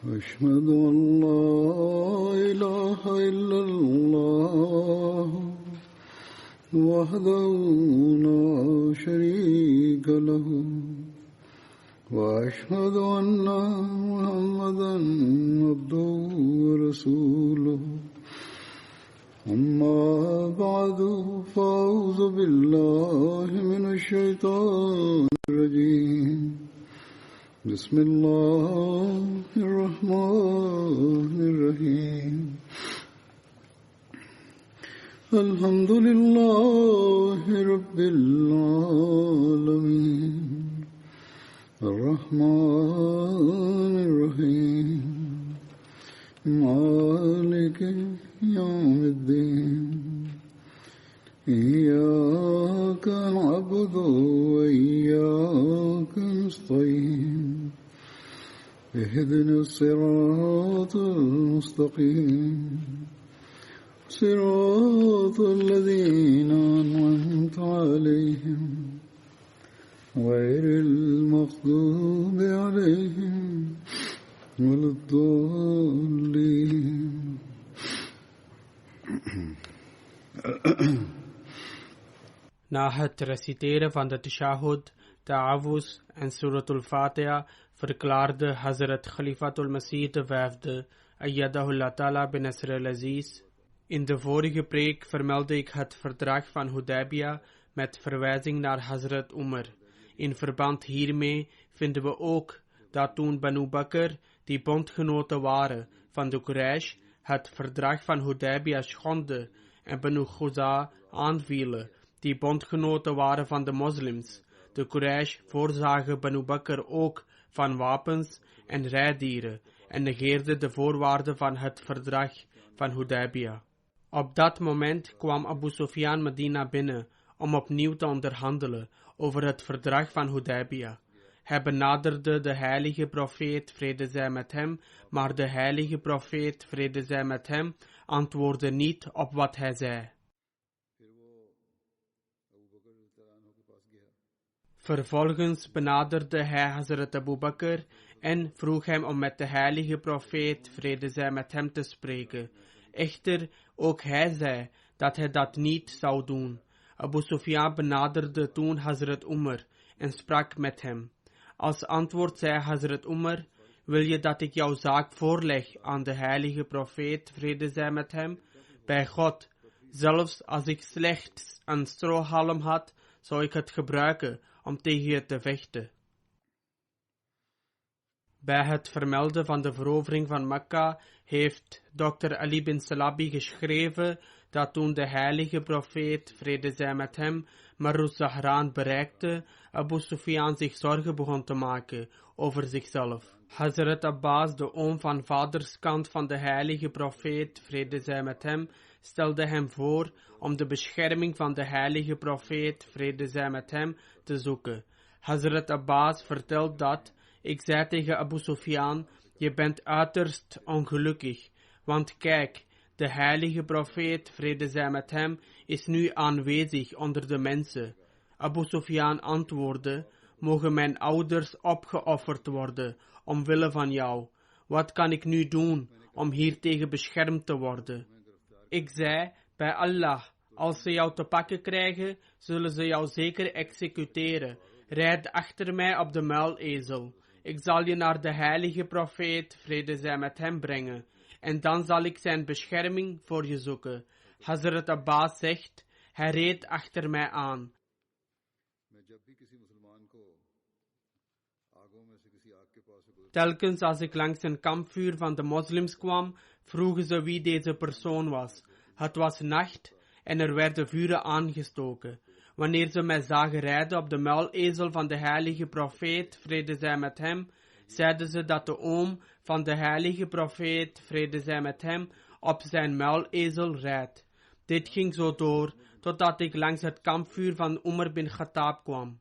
أشهد أن لا إله إلا الله وحده لا شريك له وأشهد أن محمدا عبده ورسوله أما بعد فأعوذ بالله من الشيطان الرجيم بسم الله الرحمن الرحيم الحمد لله رب العالمين الرحمن الرحيم مالك يوم الدين إياك نعبد وإياك نستعين اهدنا الصراط المستقيم صراط الذين أنعمت عليهم غير المغضوب عليهم ولا الضالين. Na het reciteren van de tashahud, ta'awuz en suratul Fatiha verklaarde Hazrat Khalifatul Masih de Vijfde, ayyadahullah ta'ala bin Nasr al-Aziz. In de vorige preek vermeldde ik het verdrag van Hudaybiyah met verwijzing naar Hazrat Umar. In verband hiermee vinden we ook dat toen Banu Bakr, die bondgenoten waren van de Quraysh, het verdrag van Hudaybiyah schonden en Banu Khuza aanvielen, die bondgenoten waren van de moslims. De Quraysh voorzagen Banu Bakr ook van wapens en rijdieren en negeerden de voorwaarden van het verdrag van Hudaybiyah. Op dat moment kwam Abu Sufyan Medina binnen om opnieuw te onderhandelen over het verdrag van Hudaybiyah. Hij benaderde de heilige profeet, vrede zij met hem, maar de heilige profeet, vrede zij met hem, antwoordde niet op wat hij zei. Vervolgens benaderde hij Hazrat Abu Bakr en vroeg hem om met de heilige profeet, vrede zij met hem, te spreken. Echter, ook hij zei dat hij dat niet zou doen. Abu Sufyan benaderde toen Hazrat Umar en sprak met hem. Als antwoord zei Hazrat Umar: wil je dat ik jouw zaak voorleg aan de heilige profeet, vrede zij met hem? Bij God, zelfs als ik slechts een strohalm had, zou ik het gebruiken om tegen je te vechten. Bij het vermelden van de verovering van Mekka heeft Dr. Ali bin Salabi geschreven dat toen de heilige profeet, vrede zij met hem, Maruz Zahran bereikte, Abu Sufyan zich zorgen begon te maken over zichzelf. Hazrat Abbas, de oom van vaderskant van de heilige profeet, vrede zij met hem, stelde hem voor om de bescherming van de heilige profeet, vrede zij met hem, te zoeken. Hazrat Abbas vertelt dat: ik zei tegen Abu Sufyan, je bent uiterst ongelukkig, want kijk, de heilige profeet, vrede zij met hem, is nu aanwezig onder de mensen. Abu Sufyan antwoordde: mogen mijn ouders opgeofferd worden omwille van jou? Wat kan ik nu doen om hiertegen beschermd te worden? Ik zei: bij Allah, als ze jou te pakken krijgen, zullen ze jou zeker executeren. Rijd achter mij op de muilezel. Ik zal je naar de heilige profeet, vrede zij met hem, brengen. En dan zal ik zijn bescherming voor je zoeken. Hazrat Abbas zegt: hij reed achter mij aan. Telkens als ik langs een kampvuur van de moslims kwam, vroegen ze wie deze persoon was. Het was nacht en er werden vuren aangestoken. Wanneer ze mij zagen rijden op de muilezel van de heilige profeet, vrede zij met hem, zeiden ze dat de oom van de heilige profeet, vrede zij met hem, op zijn muilezel rijdt. Dit ging zo door, totdat ik langs het kampvuur van Umar bin Khattab kwam.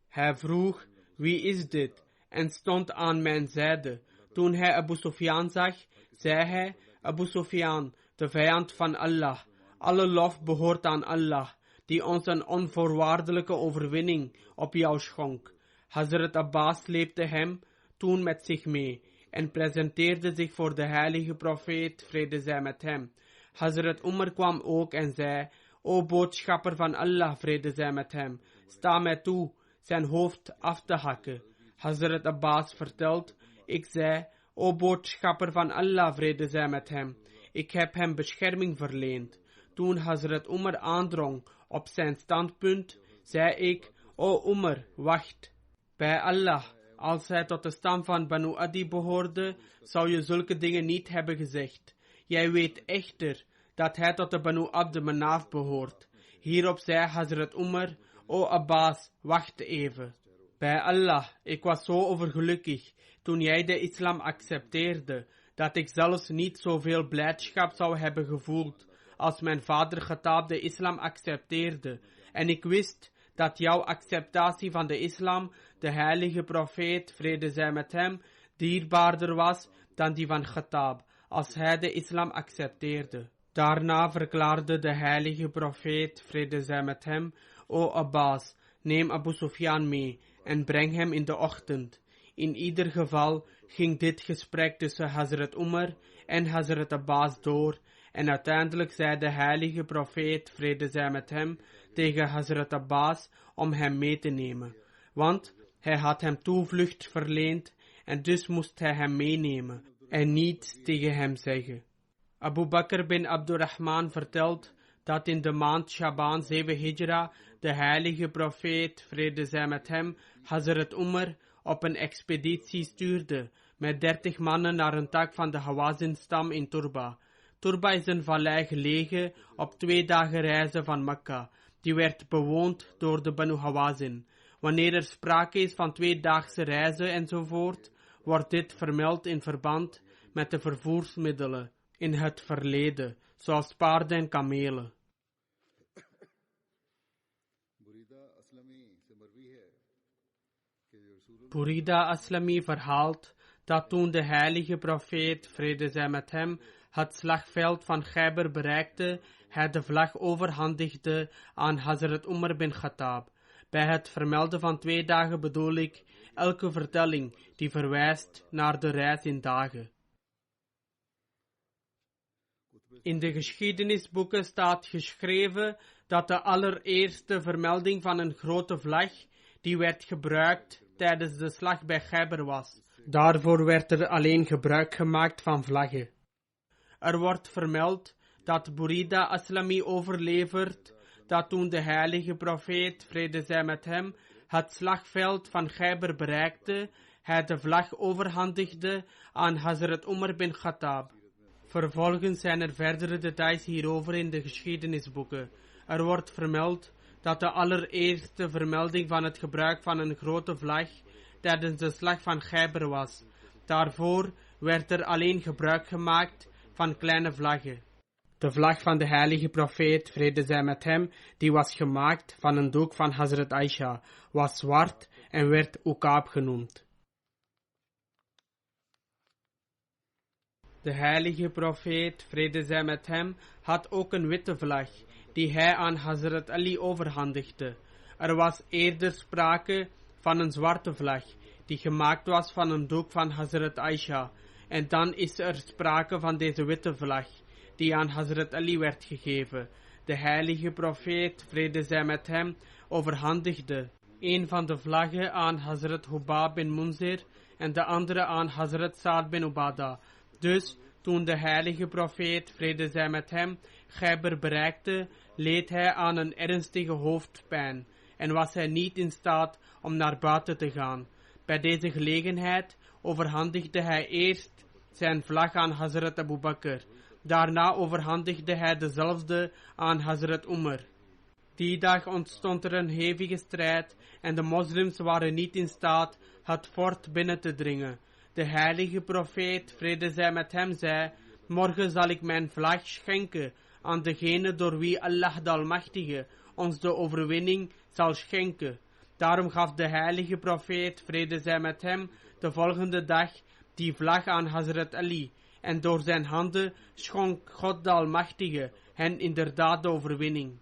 Hij vroeg: wie is dit? En stond aan mijn zijde. Toen hij Abu Sufyan zag, zei hij: Abu Sufyan, de vijand van Allah. Alle lof behoort aan Allah, die ons een onvoorwaardelijke overwinning op jou schonk. Hazrat Abbas sleepte hem toen met zich mee en presenteerde zich voor de heilige profeet, vrede zij met hem. Hazrat Umar kwam ook en zei: O boodschapper van Allah, vrede zij met hem, sta mij toe zijn hoofd af te hakken. Hazrat Abbas vertelt: Ik zei: O boodschapper van Allah, vrede zij met hem, ik heb hem bescherming verleend. Toen Hazrat Umar aandrong op zijn standpunt, zei ik: O Umar, wacht. Bij Allah, als hij tot de stam van Banu Adi behoorde, zou je zulke dingen niet hebben gezegd. Jij weet echter dat hij tot de Banu Abd Manaf behoort. Hierop zei Hazrat Umar: O Abbas, wacht even. Bij Allah, ik was zo overgelukkig toen jij de islam accepteerde, dat ik zelfs niet zoveel blijdschap zou hebben gevoeld als mijn vader Khattab de islam accepteerde. En ik wist dat jouw acceptatie van de islam, de heilige profeet, vrede zij met hem, dierbaarder was dan die van Khattab, als hij de islam accepteerde. Daarna verklaarde de heilige profeet, vrede zij met hem: O Abbas, neem Abu Sufyan mee en breng hem in de ochtend. In ieder geval ging dit gesprek tussen Hazrat Umar en Hazrat Abbas door, en uiteindelijk zei de heilige profeet, vrede zij met hem, tegen Hazrat Abbas om hem mee te nemen, want hij had hem toevlucht verleend en dus moest hij hem meenemen en niet tegen hem zeggen. Abu Bakr bin Abdurrahman vertelt dat in de maand Shaban 7 Hijra de heilige profeet, vrede zij met hem, Hazrat Umar op een expeditie stuurde met 30 mannen naar een tak van de Hawazin-stam in Turba. Turba is een vallei gelegen op 2 dagen reizen van Mekka. Die werd bewoond door de Banu Hawazin. Wanneer er sprake is van 2-daagse reizen enzovoort, wordt dit vermeld in verband met de vervoersmiddelen in het verleden, zoals paarden en kamelen. Burida Aslami verhaalt dat toen de heilige profeet, vrede zij met hem, het slagveld van Khaybar bereikte, hij de vlag overhandigde aan Hazrat Umar bin Khattab. Bij het vermelden van 2 dagen bedoel ik elke vertelling die verwijst naar de reis in dagen. In de geschiedenisboeken staat geschreven dat de allereerste vermelding van een grote vlag die werd gebruikt tijdens de slag bij Khaybar was. Daarvoor werd er alleen gebruik gemaakt van vlaggen. Er wordt vermeld dat Burida Aslami overlevert dat toen de heilige profeet, vrede zij met hem, het slagveld van Khaybar bereikte, hij de vlag overhandigde aan Hazrat Umar bin Khattab. Vervolgens zijn er verdere details hierover in de geschiedenisboeken. Er wordt vermeld dat de allereerste vermelding van het gebruik van een grote vlag tijdens de slag van Khaybar was. Daarvoor werd er alleen gebruik gemaakt van kleine vlaggen. De vlag van de heilige profeet, vrede zij met hem, die was gemaakt van een doek van Hazrat Aisha, was zwart en werd Uqab genoemd. De heilige profeet, vrede zij met hem, had ook een witte vlag, die hij aan Hazrat Ali overhandigde. Er was eerder sprake van een zwarte vlag, die gemaakt was van een doek van Hazrat Aisha, en dan is er sprake van deze witte vlag, die aan Hazrat Ali werd gegeven. De heilige profeet, vrede zij met hem, overhandigde een van de vlaggen aan Hazrat Hubab bin Munzir en de andere aan Hazrat Saad bin Ubada. Dus, toen de heilige profeet, vrede zij met hem, Khaybar bereikte, leed hij aan een ernstige hoofdpijn en was hij niet in staat om naar buiten te gaan. Bij deze gelegenheid overhandigde hij eerst zijn vlag aan Hazrat Abu Bakr. Daarna overhandigde hij dezelfde aan Hazrat Umar. Die dag ontstond er een hevige strijd en de moslims waren niet in staat het fort binnen te dringen. De heilige profeet, vrede zij met hem, zei: morgen zal ik mijn vlag schenken aan degene door wie Allah de Almachtige ons de overwinning zal schenken. Daarom gaf de heilige profeet, vrede zij met hem, de volgende dag die vlag aan Hazrat Ali, en door zijn handen schonk God de Almachtige hen inderdaad de overwinning.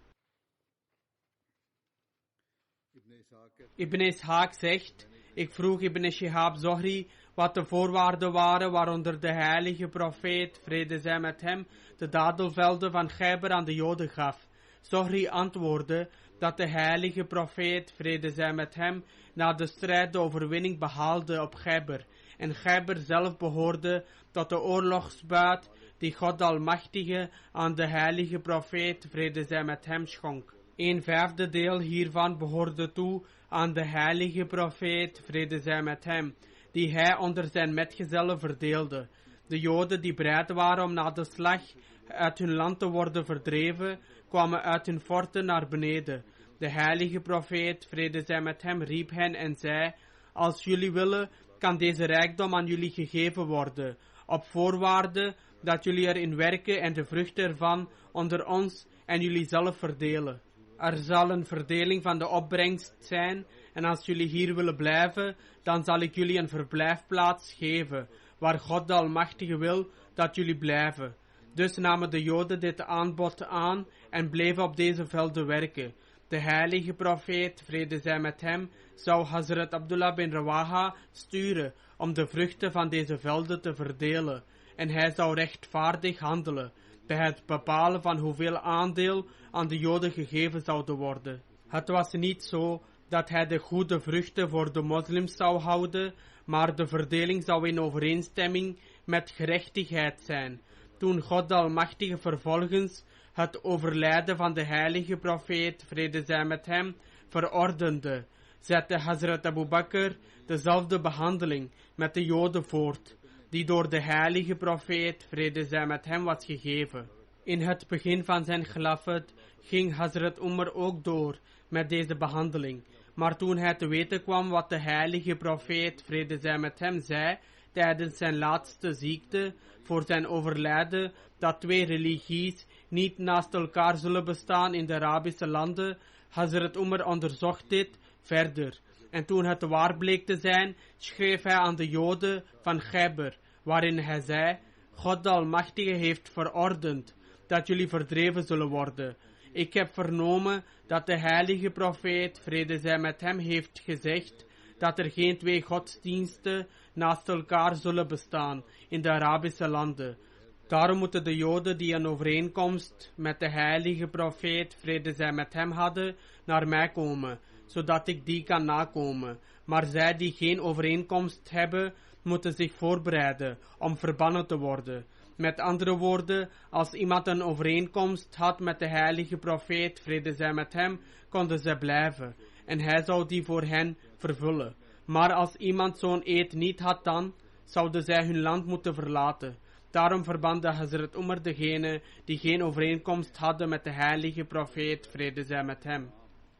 Ibn Ishaq zegt, ik vroeg Ibn Shihab Zohri wat de voorwaarden waren waaronder de heilige profeet, vrede zij met hem, de dadelvelden van Khaybar aan de Joden gaf. Zohri antwoordde dat de heilige profeet, vrede zij met hem, na de strijd de overwinning behaalde op Khaybar. En Khaybar zelf behoorde tot de oorlogsbuit die God Almachtige aan de heilige profeet, vrede zij met hem, schonk. 1/5 deel hiervan behoorde toe aan de heilige profeet, vrede zij met hem, die hij onder zijn metgezellen verdeelde. De Joden die bereid waren om na de slag uit hun land te worden verdreven, kwamen uit hun forten naar beneden. De heilige profeet, vrede zij met hem, riep hen en zei, als jullie willen, kan deze rijkdom aan jullie gegeven worden, op voorwaarde dat jullie erin werken en de vruchten ervan onder ons en jullie zelf verdelen. Er zal een verdeling van de opbrengst zijn, en als jullie hier willen blijven, dan zal ik jullie een verblijfplaats geven, waar God de Almachtige wil dat jullie blijven. Dus namen de Joden dit aanbod aan en bleven op deze velden werken. De heilige profeet, vrede zij met hem, zou Hazrat Abdullah bin Rawaha sturen om de vruchten van deze velden te verdelen, en hij zou rechtvaardig handelen bij het bepalen van hoeveel aandeel aan de Joden gegeven zouden worden. Het was niet zo dat hij de goede vruchten voor de moslims zou houden, maar de verdeling zou in overeenstemming met gerechtigheid zijn. Toen God de Almachtige vervolgens het overlijden van de heilige profeet, vrede zij met hem, verordende, zette Hazrat Abu Bakr dezelfde behandeling met de Joden voort, die door de heilige profeet, vrede zij met hem, was gegeven. In het begin van zijn gelafet ging Hazrat Umar ook door met deze behandeling, maar toen hij te weten kwam wat de heilige profeet, vrede zij met hem, zei tijdens zijn laatste ziekte voor zijn overlijden, dat 2 religies niet naast elkaar zullen bestaan in de Arabische landen, Hazrat Umar onderzocht dit verder. En toen het waar bleek te zijn, schreef hij aan de Joden van Khaybar, waarin hij zei, God de Almachtige heeft verordend dat jullie verdreven zullen worden. Ik heb vernomen dat de heilige profeet, vrede zij met hem, heeft gezegd dat er geen 2 godsdiensten naast elkaar zullen bestaan in de Arabische landen. Daarom moeten de Joden die een overeenkomst met de heilige profeet, vrede zij met hem, hadden, naar mij komen, zodat ik die kan nakomen. Maar zij die geen overeenkomst hebben, moeten zich voorbereiden om verbannen te worden. Met andere woorden, als iemand een overeenkomst had met de heilige profeet, vrede zij met hem, konden zij blijven, en hij zou die voor hen vervullen. Maar als iemand zo'n eed niet had, dan zouden zij hun land moeten verlaten. Daarom verbande Hazrat Umar degene die geen overeenkomst hadden met de heilige profeet, vrede zij met hem.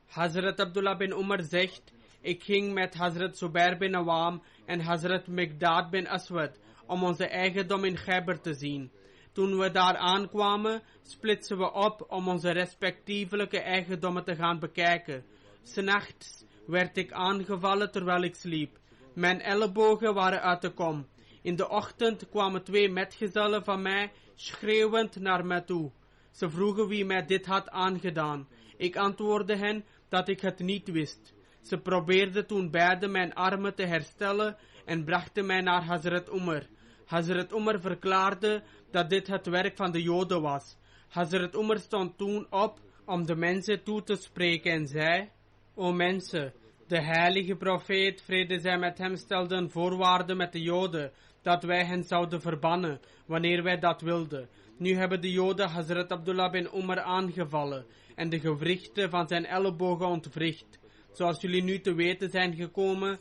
Hazrat Abdullah bin Umar zegt, ik ging met Hazrat Zubair bin Awam en Hazrat Miqdad bin Aswad om onze eigendom in Khaybar te zien. Toen we daar aankwamen, splitsen we op om onze respectievelijke eigendommen te gaan bekijken. 's Nachts werd ik aangevallen terwijl ik sliep. Mijn ellebogen waren uit de kom. In de ochtend kwamen 2 metgezellen van mij schreeuwend naar mij toe. Ze vroegen wie mij dit had aangedaan. Ik antwoordde hen dat ik het niet wist. Ze probeerden toen beide mijn armen te herstellen en brachten mij naar Hazrat Umar. Hazrat Umar verklaarde dat dit het werk van de Joden was. Hazrat Umar stond toen op om de mensen toe te spreken en zei, O mensen, de heilige profeet, vrede zij met hem, stelde een voorwaarde met de Joden, dat wij hen zouden verbannen, wanneer wij dat wilden. Nu hebben de Joden Hazrat Abdullah bin Umar aangevallen en de gewrichten van zijn ellebogen ontwricht. Zoals jullie nu te weten zijn gekomen,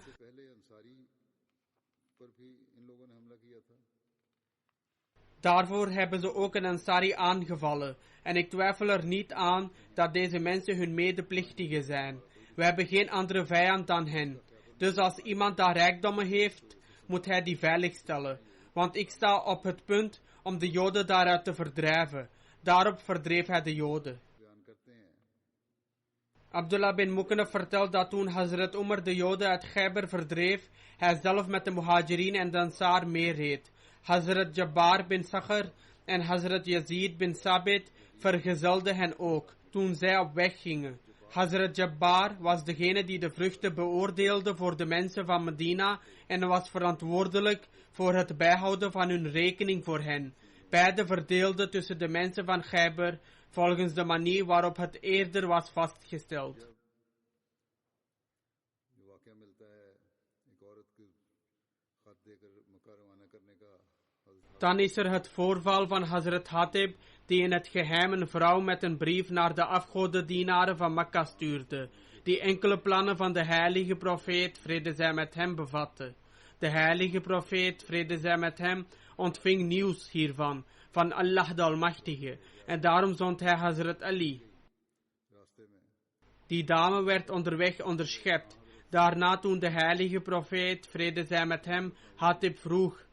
daarvoor hebben ze ook een Ansari aangevallen. En ik twijfel er niet aan dat deze mensen hun medeplichtigen zijn. We hebben geen andere vijand dan hen. Dus als iemand daar rijkdommen heeft, moet hij die veiligstellen. Want ik sta op het punt om de Joden daaruit te verdrijven. Daarop verdreef hij de Joden. Abdullah bin Muknaf vertelt dat toen Hazrat Umar de Joden uit Khaybar verdreef, hij zelf met de Muhajirin en de Ansar meereed. Hazrat Jabbar bin Sakhr en Hazrat Yazid bin Sabit vergezelden hen ook, toen zij op weg gingen. Hazrat Jabbar was degene die de vruchten beoordeelde voor de mensen van Medina en was verantwoordelijk voor het bijhouden van hun rekening voor hen. Beide verdeelden tussen de mensen van Khaybar volgens de manier waarop het eerder was vastgesteld. Dan is er het voorval van Hazrat Hatib, die in het geheim een vrouw met een brief naar de afgodendienaren van Mekka stuurde, die enkele plannen van de heilige profeet, vrede zij met hem, bevatte. De heilige profeet, vrede zij met hem, ontving nieuws hiervan, van Allah de Almachtige, en daarom zond hij Hazrat Ali. Die dame werd onderweg onderschept. Daarna toen de heilige profeet, vrede zij met hem, Hatib vroeg,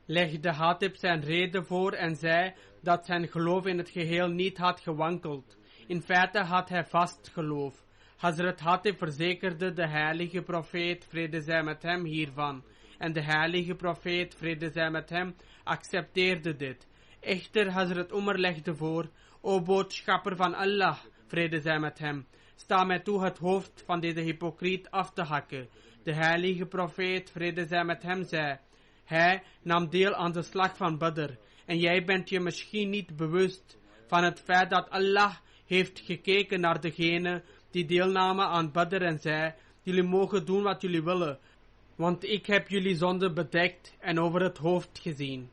legde Hatib zijn reden voor en zei dat zijn geloof in het geheel niet had gewankeld. In feite had hij vast geloof. Hazrat Hatib verzekerde de heilige profeet, vrede zij met hem, hiervan. En de heilige profeet, vrede zij met hem, accepteerde dit. Echter Hazrat Umar legde voor, o boodschapper van Allah, vrede zij met hem, sta mij toe het hoofd van deze hypocriet af te hakken. De heilige profeet, vrede zij met hem, zei, hij nam deel aan de slag van Badr, en jij bent je misschien niet bewust van het feit dat Allah heeft gekeken naar degene die deelnamen aan Badr en zei, jullie mogen doen wat jullie willen, want ik heb jullie zonde bedekt en over het hoofd gezien.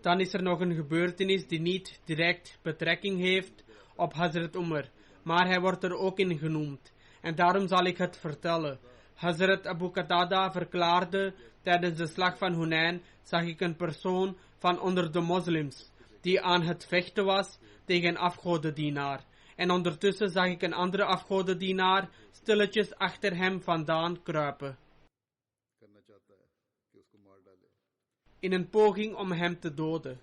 Dan is er nog een gebeurtenis die niet direct betrekking heeft op Hazrat Umar, maar hij wordt er ook in genoemd, en daarom zal ik het vertellen. Hazrat Abu Qatada verklaarde, tijdens de slag van Hunain zag ik een persoon van onder de moslims, die aan het vechten was tegen afgodendienaar. En ondertussen zag ik een andere afgodendienaar stilletjes achter hem vandaan kruipen, in een poging om hem te doden.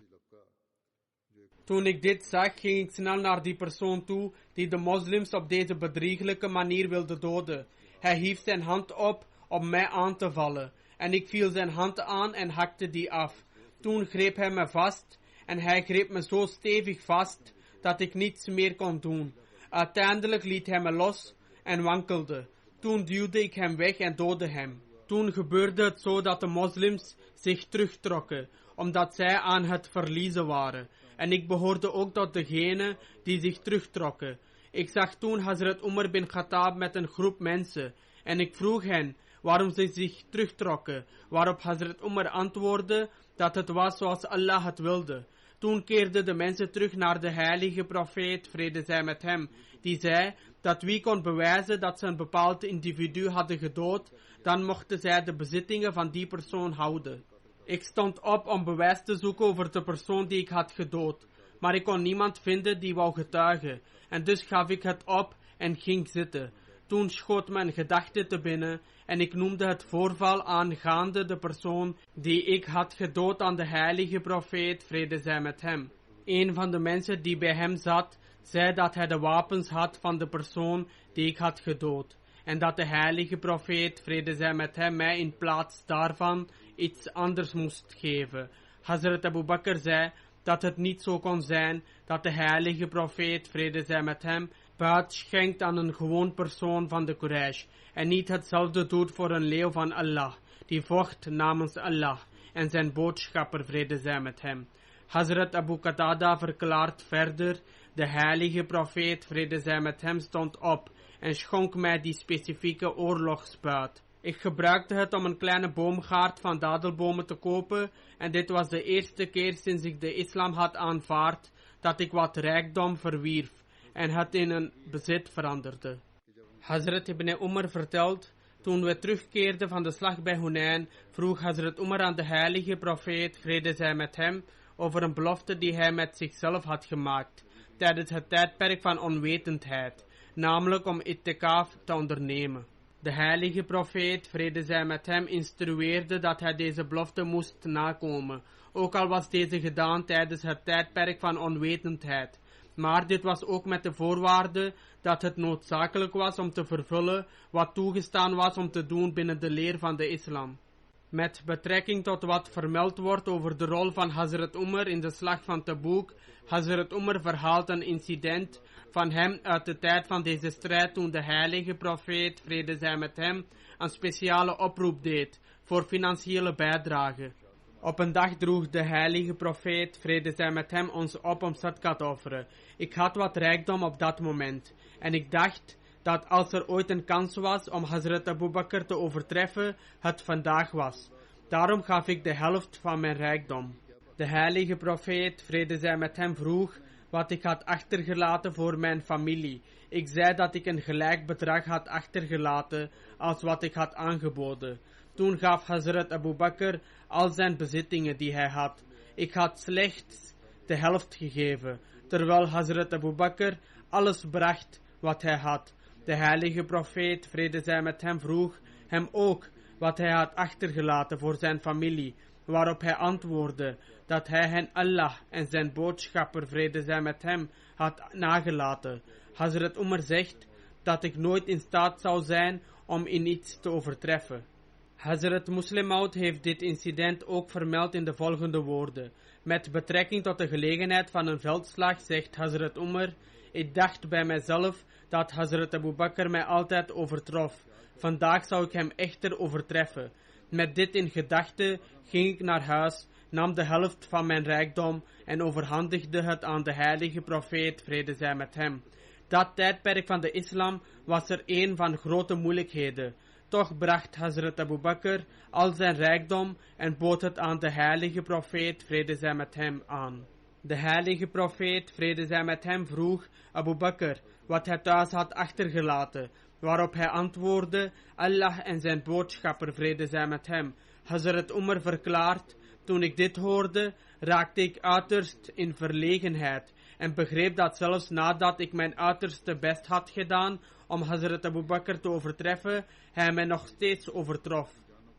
Toen ik dit zag, ging ik snel naar die persoon toe, die de moslims op deze bedrieglijke manier wilde doden. Hij hief zijn hand op om mij aan te vallen, en ik viel zijn hand aan en hakte die af. Toen greep hij me vast, en hij greep me zo stevig vast, dat ik niets meer kon doen. Uiteindelijk liet hij me los en wankelde. Toen duwde ik hem weg en doodde hem. Toen gebeurde het zo dat de moslims zich terugtrokken, omdat zij aan het verliezen waren. En ik behoorde ook tot degenen die zich terugtrokken. Ik zag toen Hazrat Umar bin Khattab met een groep mensen, en ik vroeg hen waarom ze zich terugtrokken, waarop Hazrat Umar antwoordde dat het was zoals Allah het wilde. Toen keerden de mensen terug naar de heilige profeet, vrede zij met hem, die zei dat wie kon bewijzen dat ze een bepaald individu hadden gedood, dan mochten zij de bezittingen van die persoon houden. Ik stond op om bewijs te zoeken over de persoon die ik had gedood, maar ik kon niemand vinden die wou getuigen, en dus gaf ik het op en ging zitten. Toen schoot mijn gedachte te binnen en ik noemde het voorval aangaande de persoon die ik had gedood aan de heilige profeet, vrede zij met hem. Een van de mensen die bij hem zat, zei dat hij de wapens had van de persoon die ik had gedood, en dat de heilige profeet, vrede zij met hem, mij in plaats daarvan iets anders moest geven. Hazrat Abu Bakr zei dat het niet zo kon zijn dat de heilige profeet, vrede zij met hem, baat schenkt aan een gewoon persoon van de Quraysh, en niet hetzelfde doet voor een leeuw van Allah, die vocht namens Allah en zijn boodschapper, vrede zij met hem. Hazrat Abu Qatada verklaart verder, de heilige profeet, vrede zij met hem, stond op en schonk mij die specifieke oorlogsbuit. Ik gebruikte het om een kleine boomgaard van dadelbomen te kopen, en dit was de eerste keer sinds ik de islam had aanvaard dat ik wat rijkdom verwierf en het in een bezit veranderde. Hazrat ibn Umar vertelt, toen we terugkeerden van de slag bij Hunain, vroeg Hazrat Umar aan de heilige profeet, vrede zij met hem, over een belofte die hij met zichzelf had gemaakt tijdens het tijdperk van onwetendheid, namelijk om itikaf te ondernemen. De heilige profeet, vrede zij met hem, instrueerde dat hij deze belofte moest nakomen, ook al was deze gedaan tijdens het tijdperk van onwetendheid. Maar dit was ook met de voorwaarde dat het noodzakelijk was om te vervullen wat toegestaan was om te doen binnen de leer van de islam. Met betrekking tot wat vermeld wordt over de rol van Hazrat Umar in de slag van Taboek, Hazrat Umar verhaalt een incident van hem uit de tijd van deze strijd toen de heilige profeet, vrede zij met hem, een speciale oproep deed voor financiële bijdrage. Op een dag droeg de heilige profeet, vrede zij met hem, ons op om sadqa te offeren. Ik had wat rijkdom op dat moment en ik dacht dat als er ooit een kans was om Hazrat Abu Bakr te overtreffen, het vandaag was. Daarom gaf ik de helft van mijn rijkdom. De heilige profeet, vrede zij met hem, vroeg wat ik had achtergelaten voor mijn familie. Ik zei dat ik een gelijk bedrag had achtergelaten als wat ik had aangeboden. Toen gaf Hazrat Abu Bakr al zijn bezittingen die hij had. Ik had slechts de helft gegeven, terwijl Hazrat Abu Bakr alles bracht wat hij had. De heilige profeet, vrede zij met hem, vroeg hem ook wat hij had achtergelaten voor zijn familie, waarop hij antwoordde dat hij hen Allah en zijn boodschapper, vrede zij met hem, had nagelaten. Hazrat Umar zegt dat ik nooit in staat zou zijn om in iets te overtreffen. Hazrat Muslim Maud heeft dit incident ook vermeld in de volgende woorden. Met betrekking tot de gelegenheid van een veldslag zegt Hazrat Umar: ik dacht bij mijzelf dat Hazrat Abu Bakr mij altijd overtrof. Vandaag zou ik hem echter overtreffen. Met dit in gedachte ging ik naar huis, nam de helft van mijn rijkdom en overhandigde het aan de heilige profeet, vrede zij met hem. Dat tijdperk van de islam was er een van grote moeilijkheden. Toch bracht Hazrat Abu Bakr al zijn rijkdom en bood het aan de heilige profeet, vrede zij met hem, aan. De heilige profeet, vrede zij met hem, vroeg Abu Bakr wat hij thuis had achtergelaten, waarop hij antwoordde: Allah en zijn boodschapper, vrede zij met hem. Hazrat Umar verklaart: toen ik dit hoorde, raakte ik uiterst in verlegenheid en begreep dat zelfs nadat ik mijn uiterste best had gedaan om Hazrat Abu Bakr te overtreffen, hij mij nog steeds overtrof.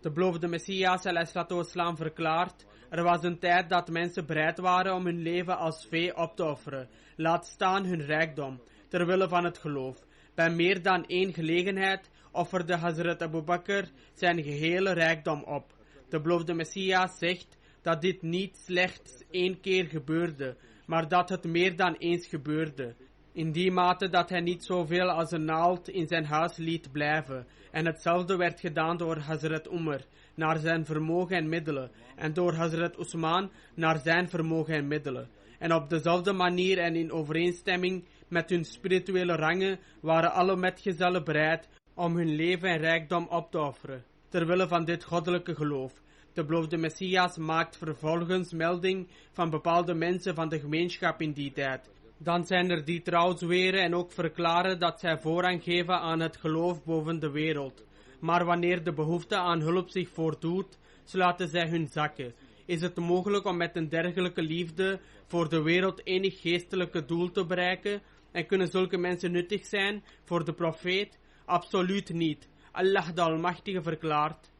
De beloofde Messias ﷺ verklaart: er was een tijd dat mensen bereid waren om hun leven als vee op te offeren, laat staan hun rijkdom, terwille van het geloof. Bij meer dan één gelegenheid offerde Hazrat Abu Bakr zijn gehele rijkdom op. De beloofde Messias zegt dat dit niet slechts één keer gebeurde, maar dat het meer dan eens gebeurde. In die mate dat hij niet zoveel als een naald in zijn huis liet blijven. En hetzelfde werd gedaan door Hazrat Umar naar zijn vermogen en middelen, en door Hazrat Usman naar zijn vermogen en middelen. En op dezelfde manier en in overeenstemming met hun spirituele rangen waren alle metgezellen bereid om hun leven en rijkdom op te offeren, terwille van dit goddelijke geloof. De beloofde Messias maakt vervolgens melding van bepaalde mensen van de gemeenschap in die tijd. Dan zijn er die trouw zweren en ook verklaren dat zij voorrang geven aan het geloof boven de wereld. Maar wanneer de behoefte aan hulp zich voordoet, sluiten zij hun zakken. Is het mogelijk om met een dergelijke liefde voor de wereld enig geestelijke doel te bereiken? En kunnen zulke mensen nuttig zijn voor de profeet? Absoluut niet. Allah de Almachtige verklaart: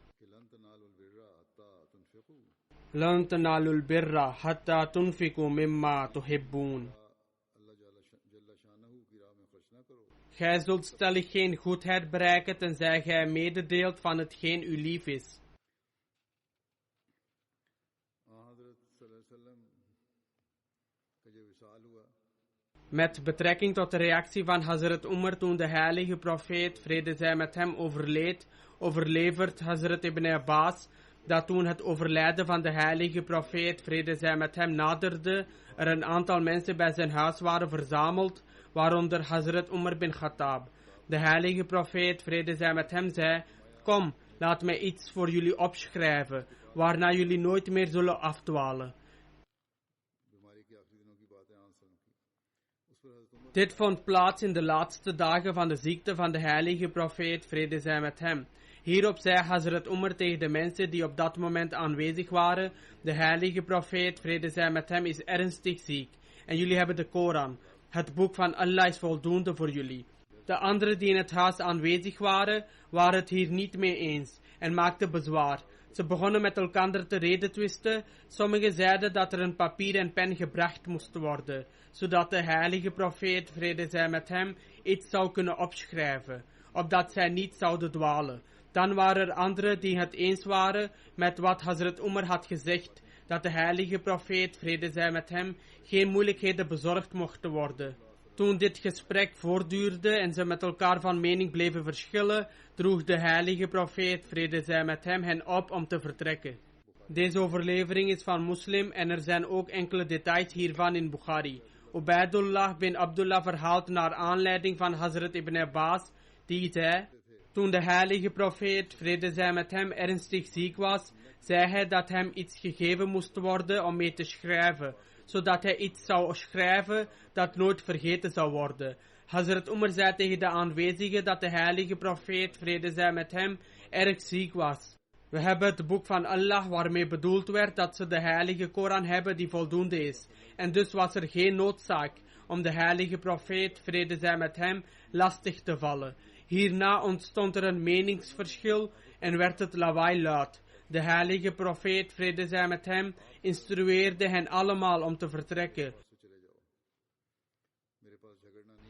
Lan tanalul birra hatta tunfiku mimma tuhibboon. Gij zult stellig geen goedheid bereiken tenzij gij mededeelt van hetgeen u lief is. Met betrekking tot de reactie van Hazrat Umar toen de heilige profeet, vrede zij met hem, overleed, overlevert Hazrat Ibn Abbas dat toen het overlijden van de heilige profeet, vrede zij met hem, naderde, er een aantal mensen bij zijn huis waren verzameld, waaronder Hazrat Umar bin Khattab. De heilige profeet, vrede zij met hem, zei: kom, laat mij iets voor jullie opschrijven, waarna jullie nooit meer zullen afdwalen. Dit vond plaats in de laatste dagen van de ziekte van de heilige profeet, vrede zij met hem. Hierop zei Hazrat Umar tegen de mensen die op dat moment aanwezig waren: de heilige profeet, vrede zij met hem, is ernstig ziek en jullie hebben de Koran. Het boek van Allah is voldoende voor jullie. De anderen die in het huis aanwezig waren het hier niet mee eens en maakten bezwaar. Ze begonnen met elkaar te redetwisten. Sommigen zeiden dat er een papier en pen gebracht moest worden, zodat de heilige profeet, vrede zij met hem, iets zou kunnen opschrijven, opdat zij niet zouden dwalen. Dan waren er anderen die het eens waren met wat Hazrat Umar had gezegd, dat de heilige profeet, vrede zij met hem, geen moeilijkheden bezorgd mochten worden. Toen dit gesprek voortduurde en ze met elkaar van mening bleven verschillen, droeg de heilige profeet, vrede zij met hem, hen op om te vertrekken. Deze overlevering is van Muslim en er zijn ook enkele details hiervan in Bukhari. Ubaidullah bin Abdullah verhaalt naar aanleiding van Hazrat ibn Abbas, die zei: toen de heilige profeet, vrede zij met hem, ernstig ziek was, zei hij dat hem iets gegeven moest worden om mee te schrijven, zodat hij iets zou schrijven dat nooit vergeten zou worden. Hazrat Umar zei tegen de aanwezigen dat de heilige profeet, vrede zij met hem, erg ziek was. We hebben het boek van Allah waarmee bedoeld werd dat ze de heilige Koran hebben die voldoende is. En dus was er geen noodzaak om de heilige profeet, vrede zij met hem, lastig te vallen. Hierna ontstond er een meningsverschil en werd het lawaai luid. De heilige profeet, vrede zij met hem, instrueerde hen allemaal om te vertrekken.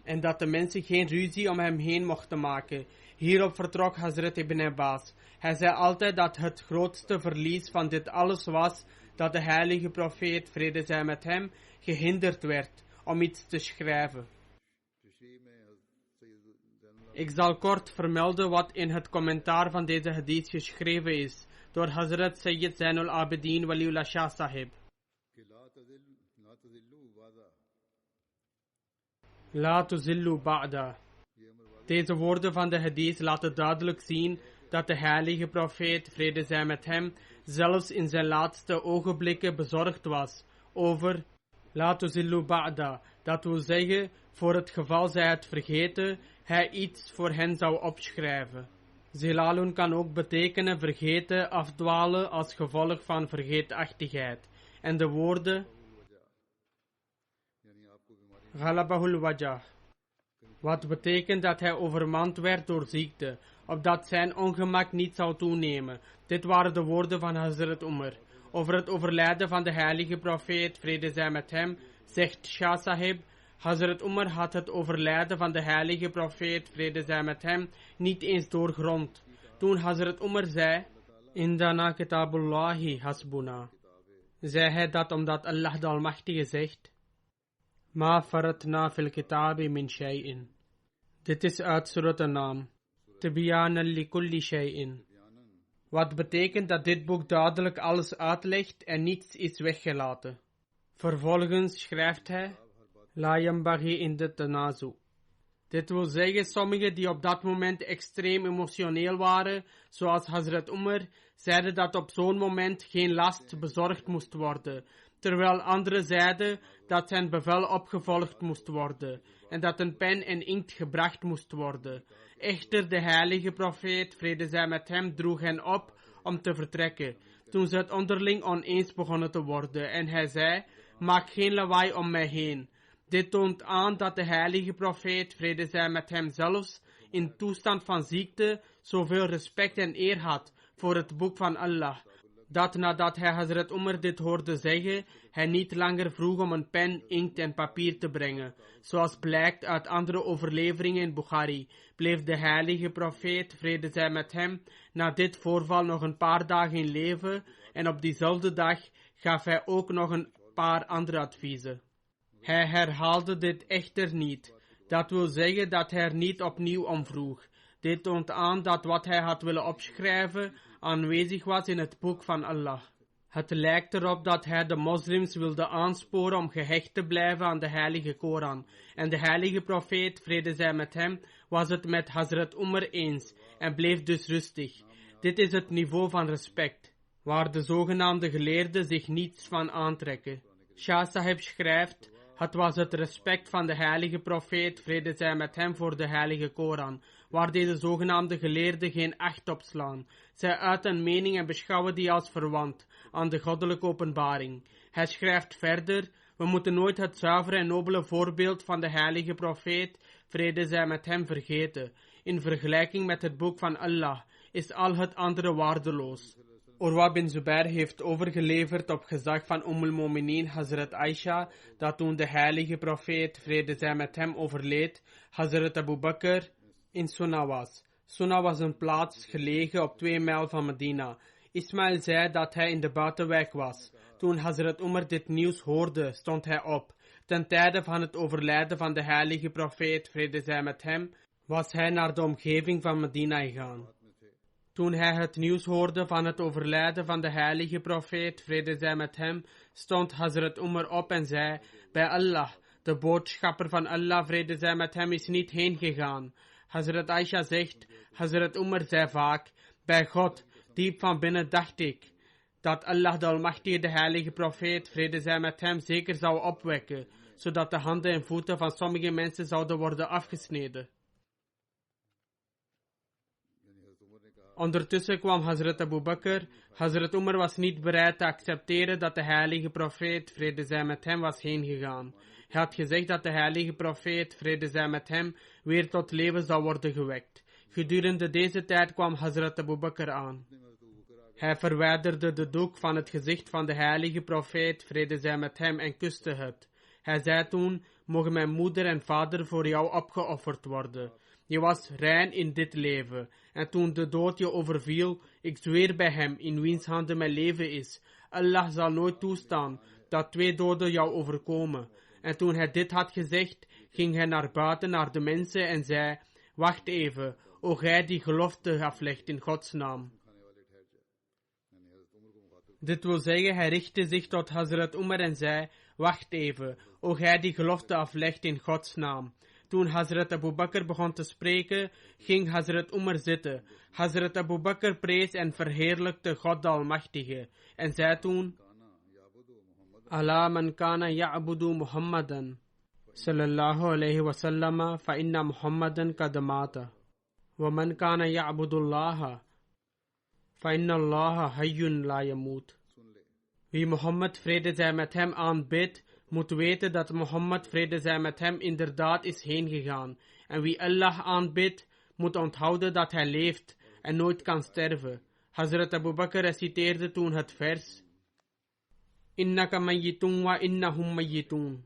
En dat de mensen geen ruzie om hem heen mochten maken. Hierop vertrok Hazrat ibn Abbas. Hij zei altijd dat het grootste verlies van dit alles was dat de heilige profeet, vrede zij met hem, gehinderd werd om iets te schrijven. Ik zal kort vermelden wat in het commentaar van deze hadith geschreven is door Hazrat Sayyid Zainul Abidin Waliullah Shah Sahib. La tuzillu ba'da. Deze woorden van de hadith laten duidelijk zien dat de heilige profeet, vrede zij met hem, zelfs in zijn laatste ogenblikken bezorgd was over La tuzillu ba'da. Dat wil zeggen, voor het geval zij het vergeten, hij iets voor hen zou opschrijven. Zilalun kan ook betekenen vergeten, afdwalen als gevolg van vergeetachtigheid. En de woorden Ghalabahul wajah, wat betekent dat hij overmand werd door ziekte, opdat zijn ongemak niet zou toenemen. Dit waren de woorden van Hazrat Umar. Over het overlijden van de heilige profeet, vrede zij met hem, zegt Shah Sahib: Hazrat Umar had het overlijden van de heilige profeet, vrede zij met hem, niet eens doorgrond. Toen Hazrat Umar zei: Indana kitabullahi hasbuna, zei hij dat omdat Allah de Almachtige zegt: Ma faratna fil kitabi min shay'in. Dit is uit Surat an-Naam. Tibyanan li kulli shay'in. Wat betekent dat dit boek duidelijk alles uitlegt en niets is weggelaten. Vervolgens schrijft hij: La yambaghi in de tanazu. Dit wil zeggen, sommigen die op dat moment extreem emotioneel waren, zoals Hazrat Umar, zeiden dat op zo'n moment geen last bezorgd moest worden, terwijl anderen zeiden dat zijn bevel opgevolgd moest worden en dat een pen en inkt gebracht moest worden. Echter, de heilige profeet, vrede zij met hem, droeg hen op om te vertrekken, toen ze het onderling oneens begonnen te worden, en hij zei: Maak geen lawaai om mij heen. Dit toont aan dat de heilige profeet, vrede zij met hem, zelfs in toestand van ziekte zoveel respect en eer had voor het boek van Allah, dat nadat hij Hazrat Umar dit hoorde zeggen, hij niet langer vroeg om een pen, inkt en papier te brengen. Zoals blijkt uit andere overleveringen in Bukhari, bleef de heilige profeet, vrede zij met hem, na dit voorval nog een paar dagen in leven, en op diezelfde dag gaf hij ook nog een paar andere adviezen. Hij herhaalde dit echter niet. Dat wil zeggen dat hij er niet opnieuw om vroeg. Dit toont aan dat wat hij had willen opschrijven aanwezig was in het boek van Allah. Het lijkt erop dat hij de moslims wilde aansporen om gehecht te blijven aan de heilige Koran. En de heilige profeet, vrede zij met hem, was het met Hazrat Umar eens en bleef dus rustig. Dit is het niveau van respect, waar de zogenaamde geleerden zich niets van aantrekken. Shah Sahib schrijft: het was het respect van de heilige profeet, vrede zij met hem, voor de heilige Koran, waar deze zogenaamde geleerden geen acht op slaan. Zij uiten een mening en beschouwen die als verwant aan de goddelijke openbaring. Hij schrijft verder: we moeten nooit het zuivere en nobele voorbeeld van de heilige profeet, vrede zij met hem, vergeten. In vergelijking met het boek van Allah is al het andere waardeloos. Urwa bin Zubair heeft overgeleverd op gezag van al-Mu'minin Hazrat Aisha, dat toen de heilige profeet, vrede zij met hem, overleed, Hazrat Abu Bakr in Sunnah was. Sunna was een plaats gelegen op 2 mijl van Medina. Ismail zei dat hij in de buitenwijk was. Toen Hazrat Umar dit nieuws hoorde, stond hij op. Ten tijde van het overlijden van de heilige profeet, vrede zij met hem, was hij naar de omgeving van Medina gegaan. Toen hij het nieuws hoorde van het overlijden van de heilige profeet, vrede zij met hem, stond Hazrat Umar op en zei: bij Allah, de boodschapper van Allah, vrede zij met hem, is niet heen gegaan. Hazrat Aisha zegt: Hazrat Umar zei vaak: bij God, diep van binnen dacht ik dat Allah de Almachtige de heilige profeet, vrede zij met hem, zeker zou opwekken, zodat de handen en voeten van sommige mensen zouden worden afgesneden. Ondertussen kwam Hazrat Abu Bakr. Hazrat Umar was niet bereid te accepteren dat de heilige profeet, vrede zij met hem, was heen gegaan. Hij had gezegd dat de heilige profeet, vrede zij met hem, weer tot leven zou worden gewekt. Gedurende deze tijd kwam Hazrat Abu Bakr aan. Hij verwijderde de doek van het gezicht van de heilige profeet, vrede zij met hem, en kuste het. Hij zei toen: mogen mijn moeder en vader voor jou opgeofferd worden. Je was rein in dit leven. En toen de dood je overviel, ik zweer bij hem, in wiens handen mijn leven is, Allah zal nooit toestaan dat 2 doden jou overkomen. En toen hij dit had gezegd, ging hij naar buiten naar de mensen en zei: wacht even, o gij die gelofte aflegt in Gods naam. Dit wil zeggen, hij richtte zich tot Hazrat Umar en zei: wacht even, o gij die gelofte aflegt in Gods naam. Toen Hazrat Abu Bakr begon te spreken, ging Hazrat Umar zitten. Hazrat Abu Bakr prees en verheerlijkte God de Almachtige en zei toen: Ala man kana ya'budu Muhammadan sallallahu alayhi wa sallam fa inna Muhammadan kad mata wa man kana ya'budu Allah fa inna Allah hayyun la yamut. Wie Mohammed, vrede zij met hem, aanbidt, moet weten dat Mohammed, vrede zij met hem, inderdaad is heen gegaan. En wie Allah aanbidt, moet onthouden dat hij leeft en nooit kan sterven. Hazrat Abu Bakr reciteerde toen het vers: Innaka mayyitun wa innahum mayyitun.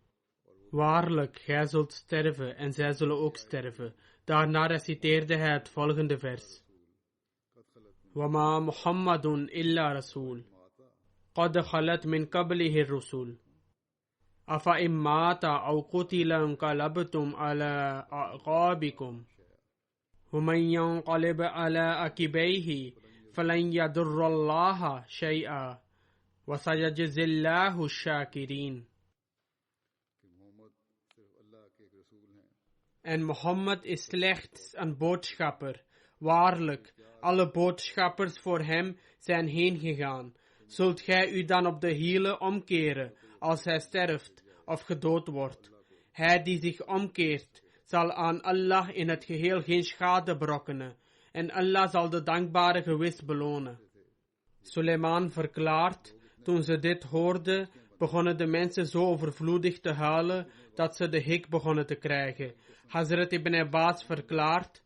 Waarlijk, gij zult sterven en zij zullen ook sterven. Daarna reciteerde hij het volgende vers: Wama Muhammadun illa Rasul. Qad khalat min qablihi Rasul. Afa immata aw qutila inqalabtum ala aqabikum. ومن ينقلب على عقبيه فلن يضر الله شيئا وسيجزي الله الشاكرين. En Mohammed is slechts een boodschapper. Waarlijk, alle boodschappers voor hem zijn heen gegaan. Zult gij u dan op de hielen omkeren als hij sterft of gedood wordt? Hij die zich omkeert zal aan Allah in het geheel geen schade berokkenen en Allah zal de dankbare gewis belonen. Suleiman verklaart: toen ze dit hoorden, begonnen de mensen zo overvloedig te huilen dat ze de hik begonnen te krijgen. Hazrat Ibn Abbas verklaart: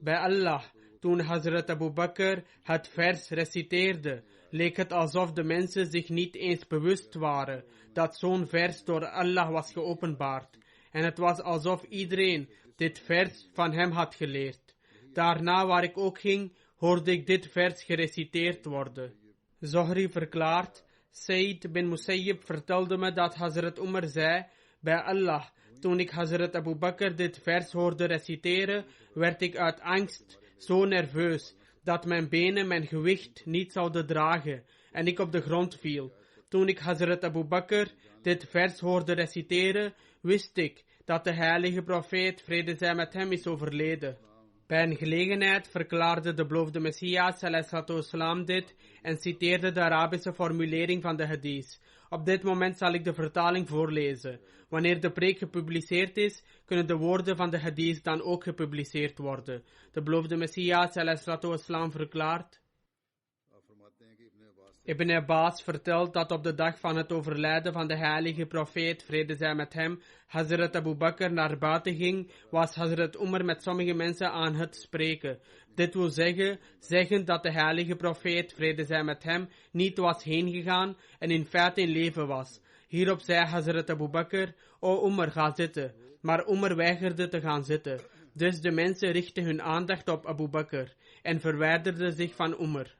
bij Allah, toen Hazrat Abu Bakr het vers reciteerde, leek het alsof de mensen zich niet eens bewust waren dat zo'n vers door Allah was geopenbaard. En het was alsof iedereen dit vers van hem had geleerd. Daarna, waar ik ook ging, hoorde ik dit vers gereciteerd worden. Zohri verklaart: Sayyid bin Musayyib vertelde me dat Hazrat Umar zei: bij Allah, toen ik Hazrat Abu Bakr dit vers hoorde reciteren, werd ik uit angst zo nerveus dat mijn benen mijn gewicht niet zouden dragen en ik op de grond viel. Toen ik Hazrat Abu Bakr dit vers hoorde reciteren, wist ik dat de heilige profeet, vrede zij met hem, is overleden. Bij een gelegenheid verklaarde de beloofde Messias ﷺ dit en citeerde de Arabische formulering van de hadith. Op dit moment zal ik de vertaling voorlezen. Wanneer de preek gepubliceerd is, kunnen de woorden van de hadith dan ook gepubliceerd worden. De beloofde Messias ﷺ verklaart: Ibn Abbas vertelt dat op de dag van het overlijden van de heilige profeet, vrede zij met hem, Hazrat Abu Bakr naar buiten ging, was Hazrat Umar met sommige mensen aan het spreken. Dit wil zeggen dat de heilige profeet, vrede zij met hem, niet was heen gegaan en in feite in leven was. Hierop zei Hazrat Abu Bakr: O Umar, ga zitten. Maar Umar weigerde te gaan zitten. Dus de mensen richtten hun aandacht op Abu Bakr en verwijderden zich van Umar.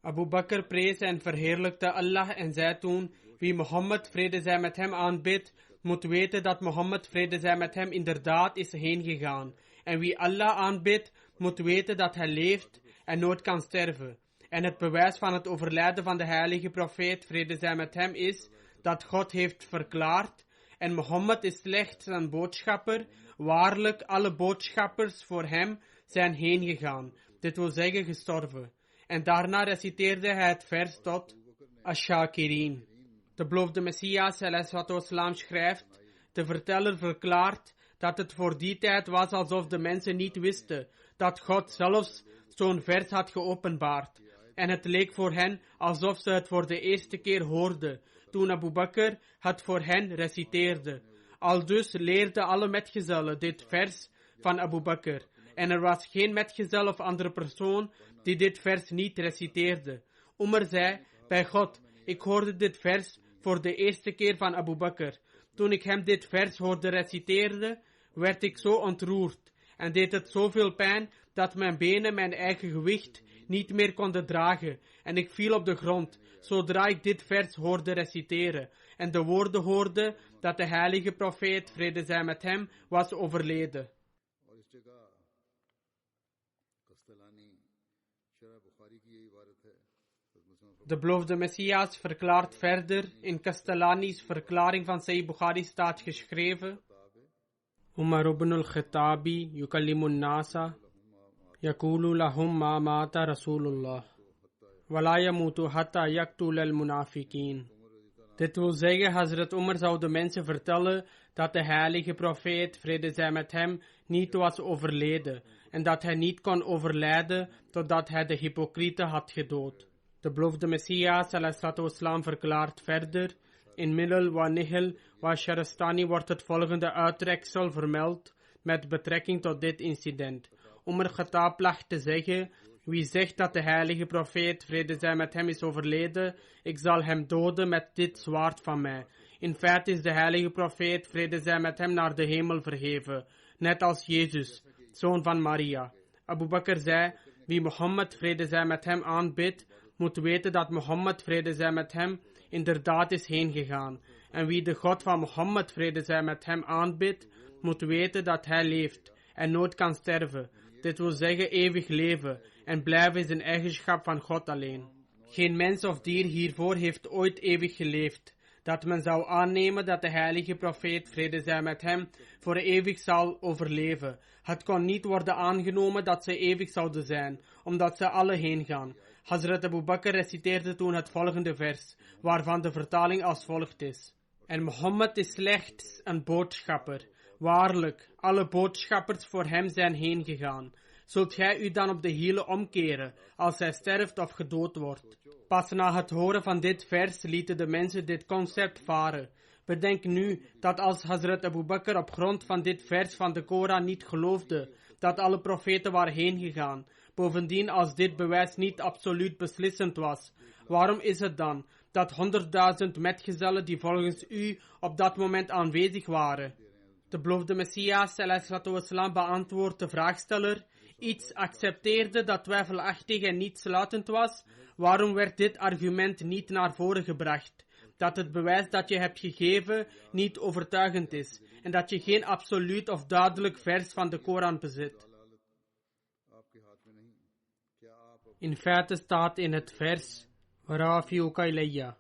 Abu Bakr prees en verheerlijkte Allah en zei toen: wie Mohammed, vrede zij met hem, aanbidt, moet weten dat Mohammed, vrede zij met hem, inderdaad is heen gegaan. En wie Allah aanbidt, moet weten dat hij leeft en nooit kan sterven. En het bewijs van het overlijden van de heilige profeet, vrede zij met hem, is dat God heeft verklaard: en Mohammed is slechts een boodschapper. Waarlijk, alle boodschappers voor hem zijn heen gegaan. Dit wil zeggen gestorven. En daarna reciteerde hij het vers tot Ash-Shakirin. De beloofde Messias ﷺ schrijft: de verteller verklaart dat het voor die tijd was alsof de mensen niet wisten dat God zelfs zo'n vers had geopenbaard. En het leek voor hen alsof ze het voor de eerste keer hoorden, toen Abu Bakr het voor hen reciteerde. Aldus leerden alle metgezellen dit vers van Abu Bakr. En er was geen metgezel of andere persoon die dit vers niet reciteerde. Umar zei: bij God, ik hoorde dit vers voor de eerste keer van Abu Bakr. Toen ik hem dit vers hoorde reciteren, werd ik zo ontroerd en deed het zoveel pijn dat mijn benen mijn eigen gewicht niet meer konden dragen en ik viel op de grond, zodra ik dit vers hoorde reciteren en de woorden hoorde dat de heilige profeet, vrede zij met hem, was overleden. De beloofde Messias verklaart verder: in Castellani's verklaring van Sahih Bukhari staat geschreven: Umar ibn al-Khattabi yukallimun nasa yakulu lahum ma mata Rasulullah wala yamutu hatta yaktul al-munafiqin. Dit wil zeggen, Hazrat Umar zou de mensen vertellen dat de heilige profeet, vrede zij met hem, niet was overleden en dat hij niet kon overlijden totdat hij de hypocrieten had gedood. De beloofde Messias ﷺ verklaart verder: in Milal wa Nihil wa Sharastani wordt het volgende uittreksel vermeld met betrekking tot dit incident. Umar Khattab placht te zeggen: wie zegt dat de heilige profeet, vrede zij met hem, is overleden, ik zal hem doden met dit zwaard van mij. In feite is de heilige profeet, vrede zij met hem, naar de hemel verheven, net als Jezus, zoon van Maria. Abu Bakr zei: wie Mohammed, vrede zij met hem, aanbidt, moet weten dat Mohammed, vrede zij met hem, inderdaad is heen gegaan. En wie de God van Mohammed, vrede zij met hem, aanbidt, moet weten dat hij leeft en nooit kan sterven. Dit wil zeggen eeuwig leven en blijven is een eigenschap van God alleen. Geen mens of dier hiervoor heeft ooit eeuwig geleefd, dat men zou aannemen dat de heilige profeet, vrede zij met hem, voor eeuwig zal overleven. Het kon niet worden aangenomen dat ze eeuwig zouden zijn, omdat ze alle heen gaan. Hazrat Abu Bakr reciteerde toen het volgende vers, waarvan de vertaling als volgt is: en Mohammed is slechts een boodschapper. Waarlijk, alle boodschappers voor hem zijn heen gegaan. Zult gij u dan op de hielen omkeren, als hij sterft of gedood wordt? Pas na het horen van dit vers lieten de mensen dit concept varen. Bedenk nu dat als Hazrat Abu Bakr op grond van dit vers van de Koran niet geloofde dat alle profeten waren heen gegaan, bovendien als dit bewijs niet absoluut beslissend was, waarom is het dan dat 100.000 metgezellen die volgens u op dat moment aanwezig waren? De beloofde Messias ﷺ beantwoordt de vraagsteller: iets accepteerde dat twijfelachtig en niet sluitend was, waarom werd dit argument niet naar voren gebracht? Dat het bewijs dat je hebt gegeven niet overtuigend is en dat je geen absoluut of duidelijk vers van de Koran bezit. In feite staat in het vers Rafiuka ilayya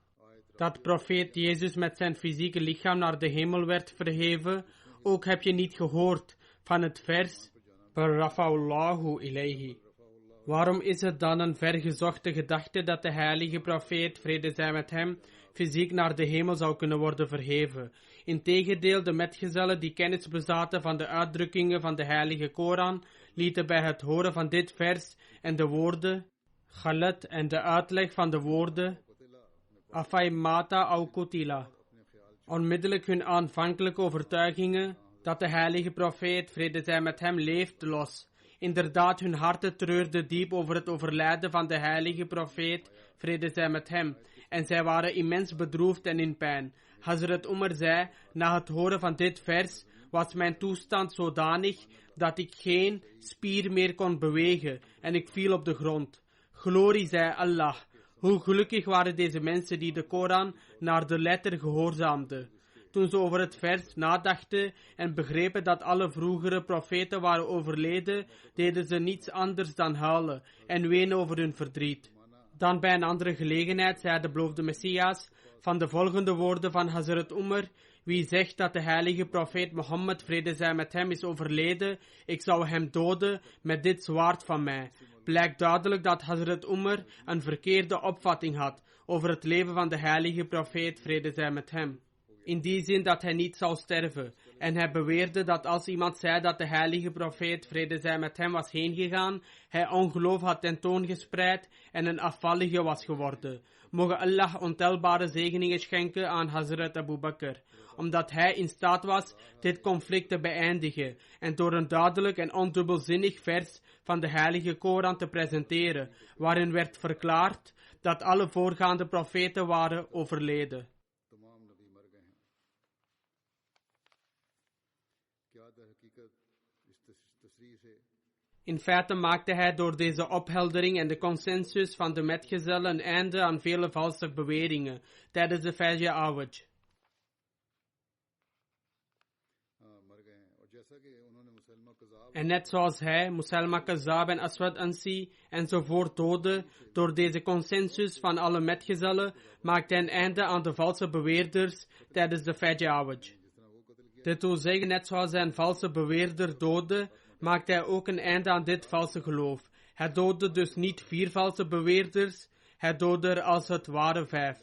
dat profeet Jezus met zijn fysieke lichaam naar de hemel werd verheven. Ook heb je niet gehoord van het vers Rafa'ullahu ilayhi. Waarom is het dan een vergezochte gedachte dat de heilige profeet, vrede zij met hem, fysiek naar de hemel zou kunnen worden verheven? Integendeel, de metgezellen die kennis bezaten van de uitdrukkingen van de heilige Koran, lieten bij het horen van dit vers en de woorden Khalat en de uitleg van de woorden Afay mata au kutila onmiddellijk hun aanvankelijke overtuigingen dat de heilige profeet, vrede zij met hem, leeft, los. Inderdaad, hun harten treurden diep over het overlijden van de heilige profeet, vrede zij met hem, en zij waren immens bedroefd en in pijn. Hazrat Umar zei, na het horen van dit vers, was mijn toestand zodanig dat ik geen spier meer kon bewegen en ik viel op de grond. Glorie zij Allah. Hoe gelukkig waren deze mensen die de Koran naar de letter gehoorzaamden. Toen ze over het vers nadachten en begrepen dat alle vroegere profeten waren overleden, deden ze niets anders dan huilen en wenen over hun verdriet. Dan bij een andere gelegenheid zei de beloofde Messias van de volgende woorden van Hazrat Umar: wie zegt dat de heilige profeet Mohammed, vrede zij met hem, is overleden, ik zou hem doden met dit zwaard van mij. Blijkt duidelijk dat Hazrat Umar een verkeerde opvatting had over het leven van de heilige profeet, vrede zij met hem. In die zin dat hij niet zou sterven. En hij beweerde dat als iemand zei dat de heilige profeet, vrede zij met hem, was heengegaan, hij ongeloof had tentoongespreid en een afvallige was geworden. Mogen Allah ontelbare zegeningen schenken aan Hazrat Abu Bakr, omdat hij in staat was dit conflict te beëindigen en door een duidelijk en ondubbelzinnig vers van de heilige Koran te presenteren, waarin werd verklaard dat alle voorgaande profeten waren overleden. In feite maakte hij door deze opheldering en de consensus van de metgezellen een einde aan vele valse beweringen tijdens de Fajr Awaj. En net zoals hij, Musalma Kazab en Aswad Ansi enzovoort doodde, door deze consensus van alle metgezellen, maakte hij een einde aan de valse beweerders tijdens de Fajr Awaj. Dit wil zeggen, net zoals hij een valse beweerder doodde, maakte hij ook een einde aan dit valse geloof. Hij doodde dus niet 4 valse beweerders, hij doodde er als het ware 5.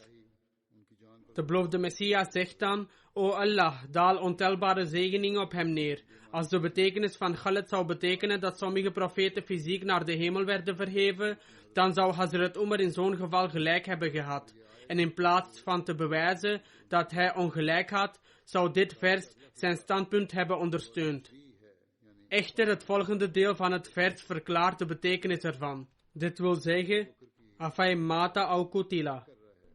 De beloofde Messias zegt dan: O Allah, daal ontelbare zegeningen op hem neer. Als de betekenis van Khalid zou betekenen dat sommige profeten fysiek naar de hemel werden verheven, dan zou Hazrat Umar in zo'n geval gelijk hebben gehad. En in plaats van te bewijzen dat hij ongelijk had, zou dit vers zijn standpunt hebben ondersteund. Echter, het volgende deel van het vers verklaart de betekenis ervan. Dit wil zeggen, Afay mata au kutila,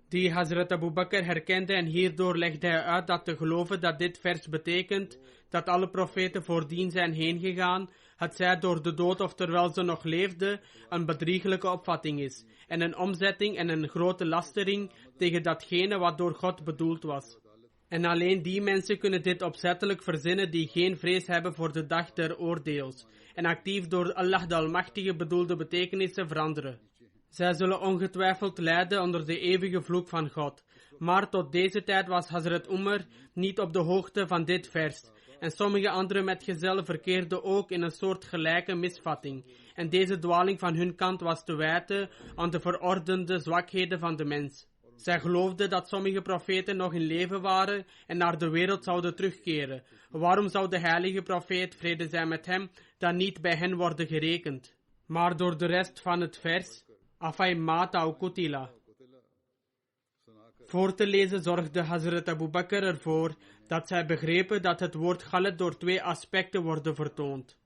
die Hazrat Abu Bakr herkende, en hierdoor legde hij uit dat te geloven dat dit vers betekent dat alle profeten voordien zijn heengegaan, het zij door de dood of terwijl ze nog leefden, een bedriegelijke opvatting is, en een omzetting en een grote lastering tegen datgene wat door God bedoeld was. En alleen die mensen kunnen dit opzettelijk verzinnen die geen vrees hebben voor de dag der oordeels, en actief door Allah de Almachtige bedoelde betekenissen veranderen. Zij zullen ongetwijfeld lijden onder de eeuwige vloek van God. Maar tot deze tijd was Hazrat Umar niet op de hoogte van dit vers. En sommige andere metgezellen verkeerden ook in een soort gelijke misvatting. En deze dwaling van hun kant was te wijten aan de verordende zwakheden van de mens. Zij geloofden dat sommige profeten nog in leven waren en naar de wereld zouden terugkeren. Waarom zou de heilige profeet, vrede zij met hem, dan niet bij hen worden gerekend? Maar door de rest van het vers, Afay mata au kutila, voor te lezen zorgde Hazrat Abu Bakr ervoor dat zij begrepen dat het woord Khalid door 2 aspecten wordt vertoond.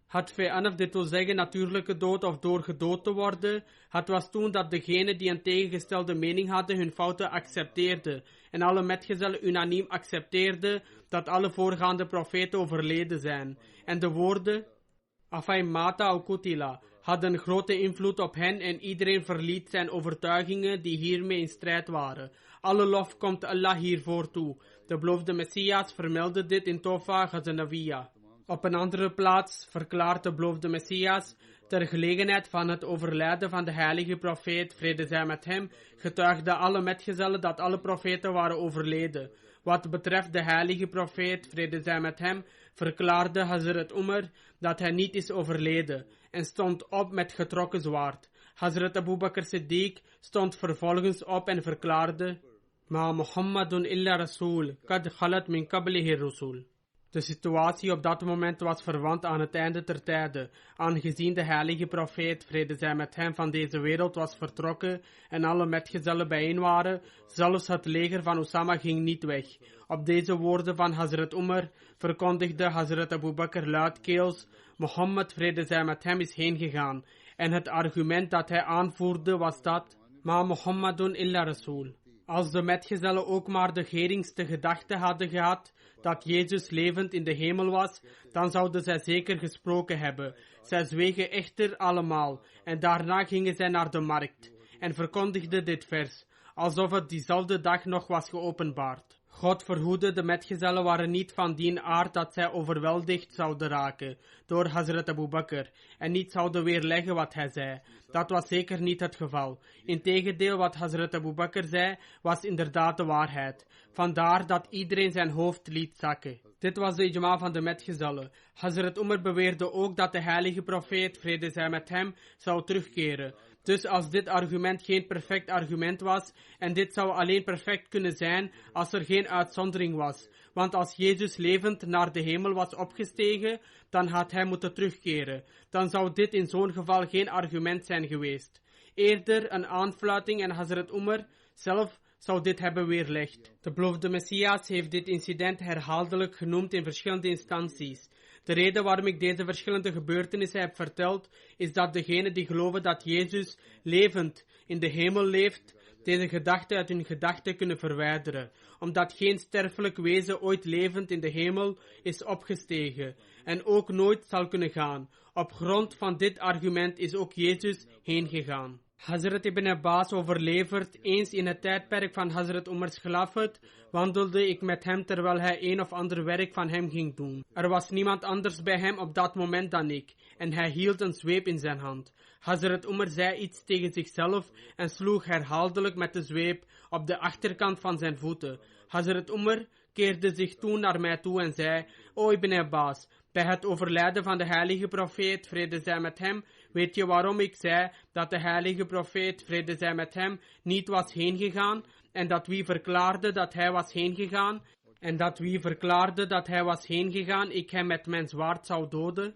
Hatfe anaf, dit wil zeggen natuurlijke dood of door gedood te worden. Het was toen dat degenen die een tegengestelde mening hadden hun fouten accepteerden en alle metgezellen unaniem accepteerden dat alle voorgaande profeten overleden zijn. En de woorden Afay mata au kutila hadden grote invloed op hen en iedereen verliet zijn overtuigingen die hiermee in strijd waren. Alle lof komt Allah hiervoor toe. De beloofde Messias vermeldde dit in Tofa Ghazanawiya. Op een andere plaats verklaart de beloofde Messias: ter gelegenheid van het overlijden van de heilige profeet, vrede zij met hem, getuigden alle metgezellen dat alle profeten waren overleden. Wat betreft de heilige profeet, vrede zij met hem, verklaarde Hazrat Umar dat hij niet is overleden en stond op met getrokken zwaard. Hazrat Abu Bakr Siddiq stond vervolgens op en verklaarde: Ma Muhammadun illa Rasul, kad khalat min qablihi Rasul. De situatie op dat moment was verwant aan het einde der tijden, aangezien de heilige profeet, vrede zij met hem, van deze wereld was vertrokken en alle metgezellen bijeen waren. Zelfs het leger van Usama ging niet weg. Op deze woorden van Hazrat Umar verkondigde Hazrat Abu Bakr luidkeels: Mohammed, vrede zij met hem, is heen gegaan. En het argument dat hij aanvoerde was dat: Ma Muhammadun illa Rasul. Als de metgezellen ook maar de geringste gedachte hadden gehad dat Jezus levend in de hemel was, dan zouden zij zeker gesproken hebben. Zij zwegen echter allemaal en daarna gingen zij naar de markt en verkondigden dit vers, alsof het diezelfde dag nog was geopenbaard. God verhoede, de metgezellen waren niet van die aard dat zij overweldigd zouden raken door Hazrat Abu Bakr en niet zouden weerleggen wat hij zei. Dat was zeker niet het geval. Integendeel, wat Hazrat Abu Bakr zei, was inderdaad de waarheid. Vandaar dat iedereen zijn hoofd liet zakken. Dit was de ijma van de metgezellen. Hazrat Umar beweerde ook dat de heilige profeet, vrede zij met hem, zou terugkeren. Dus als dit argument geen perfect argument was, en dit zou alleen perfect kunnen zijn als er geen uitzondering was. Want als Jezus levend naar de hemel was opgestegen, dan had hij moeten terugkeren. Dan zou dit in zo'n geval geen argument zijn geweest. Eerder een aanfluiting en Hazrat Umar zelf zou dit hebben weerlegd. De beloofde Messias heeft dit incident herhaaldelijk genoemd in verschillende instanties. De reden waarom ik deze verschillende gebeurtenissen heb verteld, is dat degenen die geloven dat Jezus levend in de hemel leeft, deze gedachte uit hun gedachten kunnen verwijderen, omdat geen sterfelijk wezen ooit levend in de hemel is opgestegen en ook nooit zal kunnen gaan. Op grond van dit argument is ook Jezus heen gegaan. Hazrat ibn Abbas overlevert, eens in het tijdperk van Hazrat Umars Khilafat wandelde ik met hem terwijl hij een of ander werk van hem ging doen. Er was niemand anders bij hem op dat moment dan ik en hij hield een zweep in zijn hand. Hazrat Umar zei iets tegen zichzelf en sloeg herhaaldelijk met de zweep op de achterkant van zijn voeten. Hazrat Umar keerde zich toen naar mij toe en zei: O ibn Abbas, bij het overlijden van de heilige profeet, vrede zij met hem, weet je waarom ik zei dat de heilige profeet, vrede zij met hem, niet was heen gegaan en dat wie verklaarde dat hij was heen gegaan, ik hem met mijn zwaard zou doden?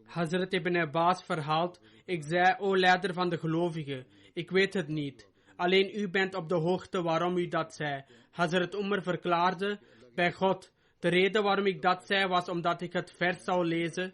Hazrat ibn Abbas verhaalt: ik zei: O leider van de gelovigen, ik weet het niet. Alleen u bent op de hoogte waarom u dat zei. Hazrat Umar verklaarde: bij God, de reden waarom ik dat zei was omdat ik het vers zou lezen.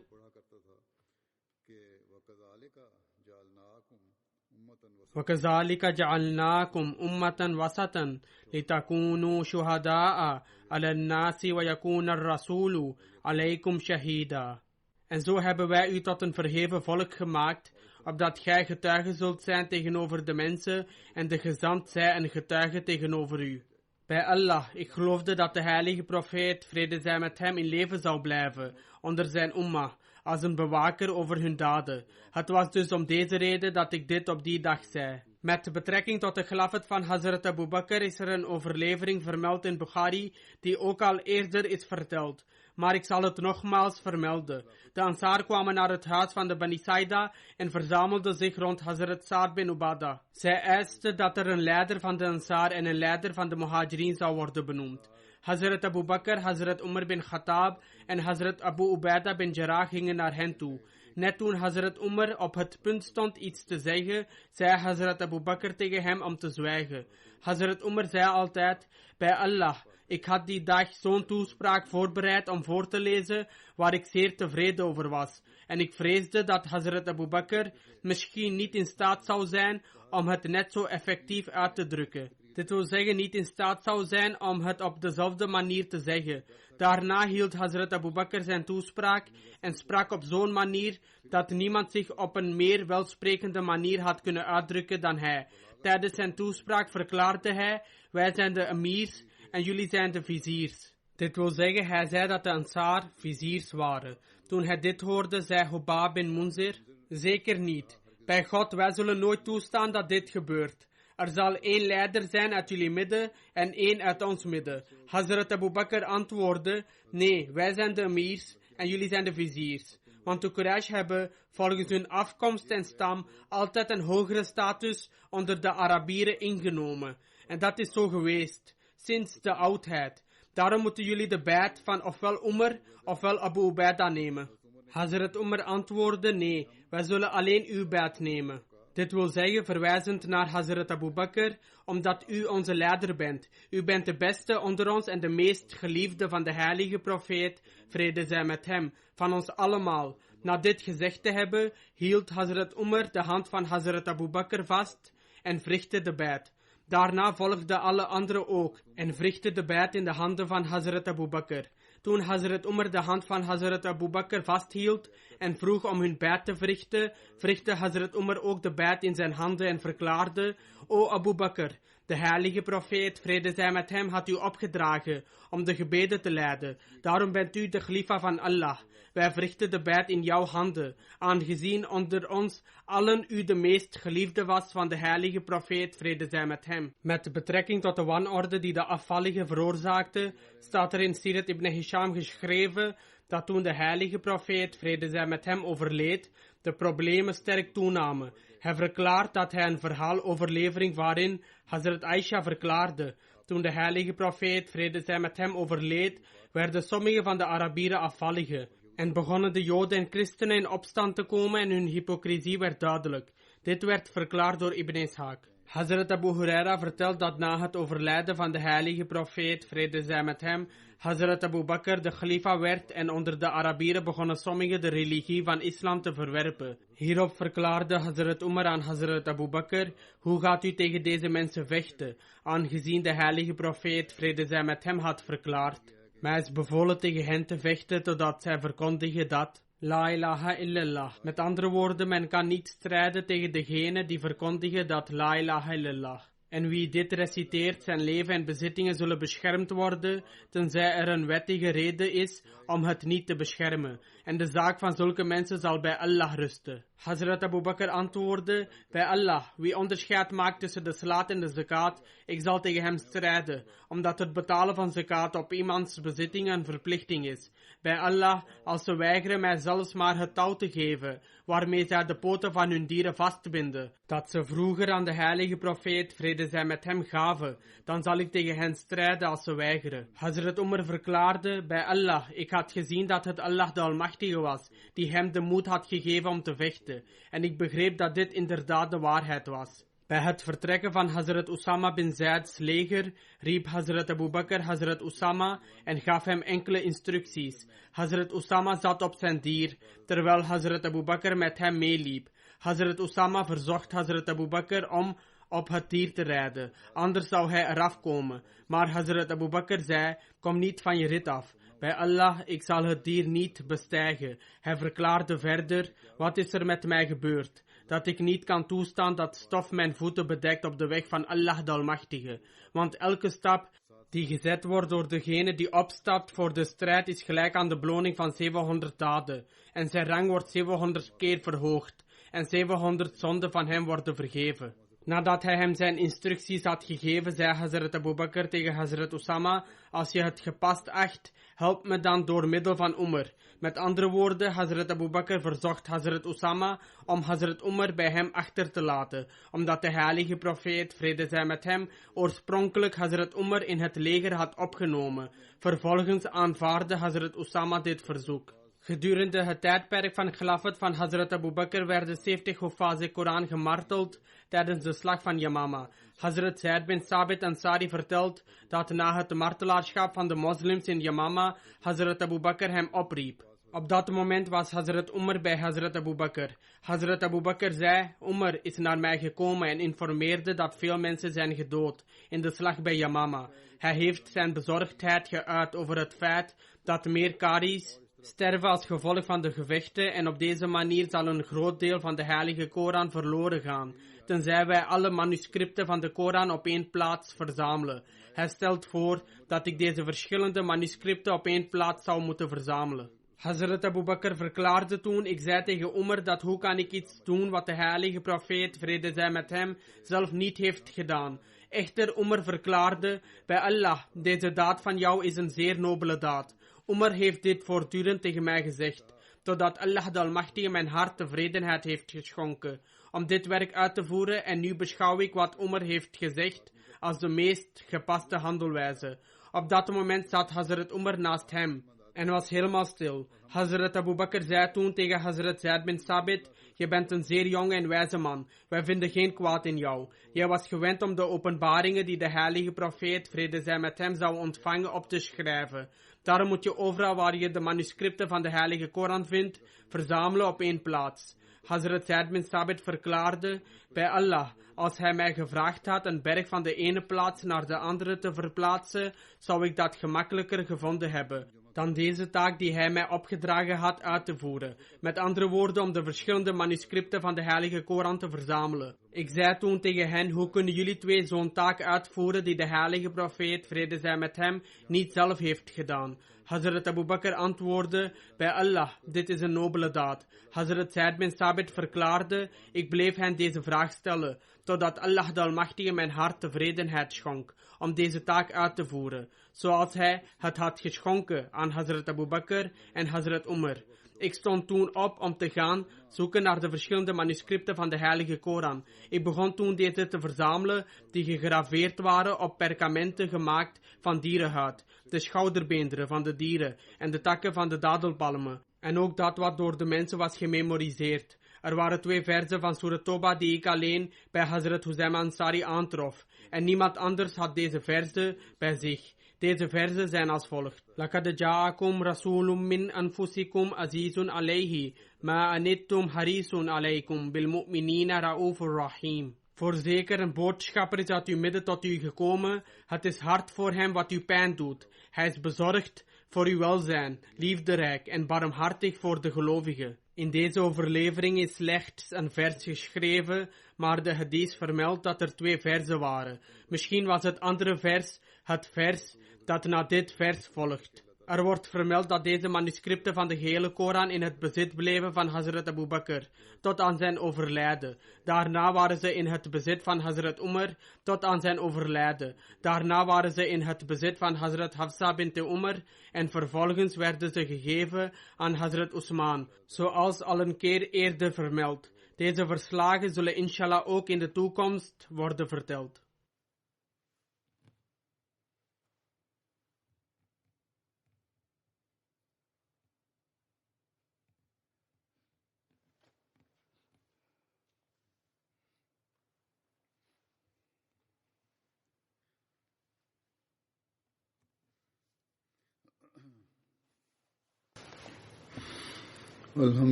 وَكَذَلِكَ جَعَلْنَاكُمْ أُمَّةً وَسَطًا لِتَكُونُوا شُهَدَاءَ عَلَى النَّاسِ وَيَكُونَ الرَّسُولُ عَلَيْكُمْ شَهِيدًا. En zo hebben wij u tot een verheven volk gemaakt, opdat gij getuige zult zijn tegenover de mensen en de gezant zij een getuige tegenover u. Bij Allah, ik geloofde dat de heilige profeet, vrede zij met hem, in leven zou blijven, onder zijn ummah, als een bewaker over hun daden. Het was dus om deze reden dat ik dit op die dag zei. Met betrekking tot de Khilafat van Hazrat Abu Bakr is er een overlevering vermeld in Bukhari, die ook al eerder is verteld. Maar ik zal het nogmaals vermelden. De Ansar kwamen naar het huis van de Bani Saida en verzamelden zich rond Hazrat Sa'd bin Ubadah. Zij eisten dat er een leider van de Ansar en een leider van de Muhajirin zou worden benoemd. Hazrat Abu Bakr, Hazrat Umar bin Khattab en Hazrat Abu Ubaidah bin Jarrah gingen naar hen toe. Net toen Hazrat Umar op het punt stond iets te zeggen, zei Hazrat Abu Bakr tegen hem om te zwijgen. Hazrat Umar zei altijd: bij Allah, ik had die dag zo'n toespraak voorbereid om voor te lezen, waar ik zeer tevreden over was. En ik vreesde dat Hazrat Abu Bakr misschien niet in staat zou zijn om het net zo effectief uit te drukken. Dit wil zeggen niet in staat zou zijn om het op dezelfde manier te zeggen. Daarna hield Hazrat Abu Bakr zijn toespraak en sprak op zo'n manier dat niemand zich op een meer welsprekende manier had kunnen uitdrukken dan hij. Tijdens zijn toespraak verklaarde hij: wij zijn de emirs en jullie zijn de viziers. Dit wil zeggen, hij zei dat de Ansar viziers waren. Toen hij dit hoorde, zei Hubab bin Munzir: zeker niet. Bij God, wij zullen nooit toestaan dat dit gebeurt. Er zal één leider zijn uit jullie midden en één uit ons midden. Hazrat Abu Bakr antwoordde: nee, wij zijn de emirs en jullie zijn de viziers. Want de Quraysh hebben volgens hun afkomst en stam altijd een hogere status onder de Arabieren ingenomen. En dat is zo geweest, sinds de oudheid. Daarom moeten jullie de bijt van ofwel Umar ofwel Abu Ubaidah nemen. Hazrat Umar antwoordde: nee, wij zullen alleen uw bijt nemen. Dit wil zeggen verwijzend naar Hazrat Abu Bakr, omdat u onze leider bent. U bent de beste onder ons en de meest geliefde van de heilige profeet, vrede zij met hem, van ons allemaal. Na dit gezegd te hebben, hield Hazrat Umar de hand van Hazrat Abu Bakr vast en verrichtte de bijt. Daarna volgden alle anderen ook en verrichtte de bijt in de handen van Hazrat Abu Bakr. Toen Hazrat Umar de hand van Hazrat Abu Bakr vasthield en vroeg om hun bijt te verrichten, verrichtte Hazrat Umar ook de bijt in zijn handen en verklaarde: O Abu Bakr, de heilige profeet, vrede zij met hem, had u opgedragen om de gebeden te leiden. Daarom bent u de khalifa van Allah. Wij verrichten de bijt in jouw handen, aangezien onder ons allen u de meest geliefde was van de heilige profeet, vrede zij met hem. Met betrekking tot de wanorde die de afvallige veroorzaakte, staat er in Sirat ibn Hisham geschreven dat toen de heilige profeet, vrede zij met hem, overleed, de problemen sterk toenamen. Hij verklaart dat hij een verhaal overlevering waarin Hazrat Aisha verklaarde: toen de heilige profeet, vrede zij met hem, overleed, werden sommige van de Arabieren afvallige en begonnen de Joden en Christenen in opstand te komen en hun hypocrisie werd duidelijk. Dit werd verklaard door Ibn Ishaq. Hazrat Abu Huraira vertelt dat na het overlijden van de heilige profeet, vrede zij met hem, Hazrat Abu Bakr de khalifa werd en onder de Arabieren begonnen sommigen de religie van islam te verwerpen. Hierop verklaarde Hazrat Umar aan Hazrat Abu Bakr: hoe gaat u tegen deze mensen vechten, aangezien de heilige profeet, vrede zij met hem, had verklaard: mij is bevolen tegen hen te vechten totdat zij verkondigen dat La ilaha illallah. Met andere woorden, men kan niet strijden tegen degene die verkondigen dat La ilaha illallah. En wie dit reciteert, zijn leven en bezittingen zullen beschermd worden, tenzij er een wettige reden is om het niet te beschermen. En de zaak van zulke mensen zal bij Allah rusten. Hazrat Abu Bakr antwoordde: bij Allah, wie onderscheid maakt tussen de slaat en de zakat, ik zal tegen hem strijden, omdat het betalen van zakat op iemands bezittingen een verplichting is. Bij Allah, als ze weigeren mij zelfs maar het touw te geven, waarmee zij de poten van hun dieren vastbinden, dat ze vroeger aan de heilige profeet, vrede zij met hem, gaven, dan zal ik tegen hen strijden als ze weigeren. Hazrat Umar verklaarde: bij Allah, ik had gezien dat het Allah de Almachtige was, die hem de moed had gegeven om te vechten. En ik begreep dat dit inderdaad de waarheid was. Bij het vertrekken van Hazrat Usama bin Zaid's leger riep Hazrat Abu Bakr Hazrat Usama en gaf hem enkele instructies. Hazrat Usama zat op zijn dier, terwijl Hazrat Abu Bakr met hem meeliep. Hazrat Usama verzocht Hazrat Abu Bakr om op het dier te rijden, anders zou hij eraf komen. Maar Hazrat Abu Bakr zei: kom niet van je rit af. Bij Allah, ik zal het dier niet bestijgen. Hij verklaarde verder: wat is er met mij gebeurd? Dat ik niet kan toestaan dat stof mijn voeten bedekt op de weg van Allah de Almachtige. Want elke stap die gezet wordt door degene die opstapt voor de strijd is gelijk aan de beloning van 700 daden. En zijn rang wordt 700 keer verhoogd. En 700 zonden van hem worden vergeven. Nadat hij hem zijn instructies had gegeven, zei Hazrat Abu Bakr tegen Hazrat Usama: als je het gepast acht, help me dan door middel van Umar. Met andere woorden, Hazrat Abu Bakr verzocht Hazrat Usama om Hazrat Umar bij hem achter te laten, omdat de heilige profeet, vrede zij met hem, oorspronkelijk Hazrat Umar in het leger had opgenomen. Vervolgens aanvaarde Hazrat Usama dit verzoek. Gedurende het tijdperk van Khilafat van Hazrat Abu Bakr werden 70 Hufaz Koran gemarteld tijdens de slag van Yamama. Hazrat Zaid bin Sabit Ansari vertelt dat na het martelaarschap van de moslims in Yamama, Hazrat Abu Bakr hem opriep. Op dat moment was Hazrat Umar bij Hazrat Abu Bakr. Hazrat Abu Bakr zei: Umar is naar mij gekomen en informeerde dat veel mensen zijn gedood in de slag bij Yamama. Hij heeft zijn bezorgdheid geuit over het feit dat meer Qaris sterven als gevolg van de gevechten en op deze manier zal een groot deel van de heilige Koran verloren gaan, tenzij wij alle manuscripten van de Koran op één plaats verzamelen. Hij stelt voor dat ik deze verschillende manuscripten op één plaats zou moeten verzamelen. Hazrat Abu Bakr verklaarde toen: ik zei tegen Umar dat hoe kan ik iets doen wat de heilige profeet, vrede zij met hem, zelf niet heeft gedaan. Echter Umar verklaarde: bij Allah, deze daad van jou is een zeer nobele daad. Umar heeft dit voortdurend tegen mij gezegd, totdat Allah de Almachtige mijn hart tevredenheid heeft geschonken om dit werk uit te voeren, en nu beschouw ik wat Umar heeft gezegd als de meest gepaste handelwijze. Op dat moment zat Hazrat Umar naast hem en was helemaal stil. Hazrat Abu Bakr zei toen tegen Hazrat Zaid bin Sabit: je bent een zeer jonge en wijze man. Wij vinden geen kwaad in jou. Jij was gewend om de openbaringen die de heilige profeet, vrede zij met hem, zou ontvangen op te schrijven. Daarom moet je overal waar je de manuscripten van de heilige Koran vindt, verzamelen op één plaats. Hazrat Zaid bin Sabit verklaarde: bij Allah, als hij mij gevraagd had een berg van de ene plaats naar de andere te verplaatsen, zou ik dat gemakkelijker gevonden hebben dan deze taak die hij mij opgedragen had uit te voeren. Met andere woorden, om de verschillende manuscripten van de heilige Koran te verzamelen. Ik zei toen tegen hen: hoe kunnen jullie twee zo'n taak uitvoeren die de heilige profeet, vrede zij met hem, niet zelf heeft gedaan? Hazrat Abu Bakr antwoordde: bij Allah, dit is een nobele daad. Hazrat Zaid bin Sabit verklaarde: ik bleef hen deze vraag stellen, totdat Allah de Almachtige mijn hart tevredenheid schonk om deze taak uit te voeren, zoals hij het had geschonken aan Hazrat Abu Bakr en Hazrat Umar. Ik stond toen op om te gaan zoeken naar de verschillende manuscripten van de heilige Koran. Ik begon toen deze te verzamelen die gegraveerd waren op perkamenten gemaakt van dierenhuid, de schouderbeenderen van de dieren en de takken van de dadelpalmen, en ook dat wat door de mensen was gememoriseerd. Er waren 2 verzen van Surah Toba die ik alleen bij Hazrat Huzaim Ansari aantrof, en niemand anders had deze verzen bij zich. Deze verzen zijn als volgt: Laqad ja'akum rasulun min anfusikum azizun alayhi ma anittum harisun alaykum bil mu'minina ra'ufur rahim. Voorzeker, een boodschapper is uit uw midden tot u gekomen. Het is hard voor hem wat u pijn doet. Hij is bezorgd voor uw welzijn, liefderijk en barmhartig voor de gelovigen. In deze overlevering is slechts een vers geschreven, maar de hadith vermeldt dat er 2 verzen waren. Misschien was het andere vers het vers dat na dit vers volgt. Er wordt vermeld dat deze manuscripten van de gehele Koran in het bezit bleven van Hazrat Abu Bakr, tot aan zijn overlijden. Daarna waren ze in het bezit van Hazrat Umar, tot aan zijn overlijden. Daarna waren ze in het bezit van Hazrat Hafsa bint Umar, en vervolgens werden ze gegeven aan Hazrat Usman, zoals al een keer eerder vermeld. Deze verslagen zullen inshallah ook in de toekomst worden verteld.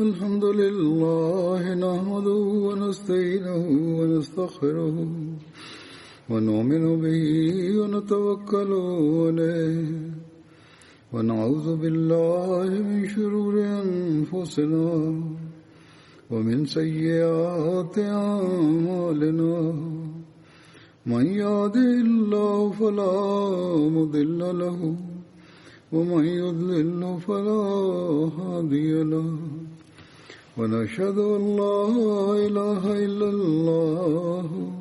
الحمد لله نحمده ونستعينه ونستغفره ونؤمن به ونتوكل عليه ونعوذ بالله من شرور أنفسنا ومن سيئات أعمالنا من يهده الله فلا مضل له ومن يضلل فلا هادي له ونشهد أن لا إله إلا الله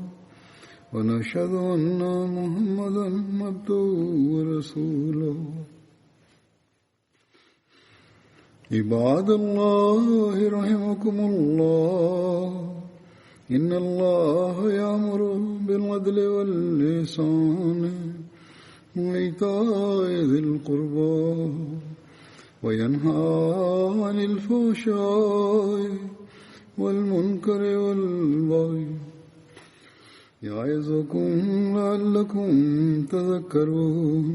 ونشهد أن محمدا عبده ورسوله عباد الله رحمكم الله إن الله يأمر بالعدل والإحسان وإيتاء ذي القربى وينهى عن الفحشاء والمنكر والبغي يعظكم لعلكم تذكرون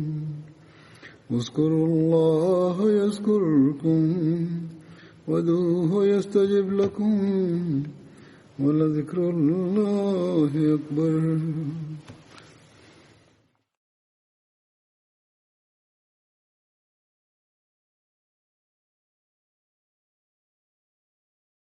اذكروا الله يذكركم وادعوه يستجب لكم ولذكر الله أكبر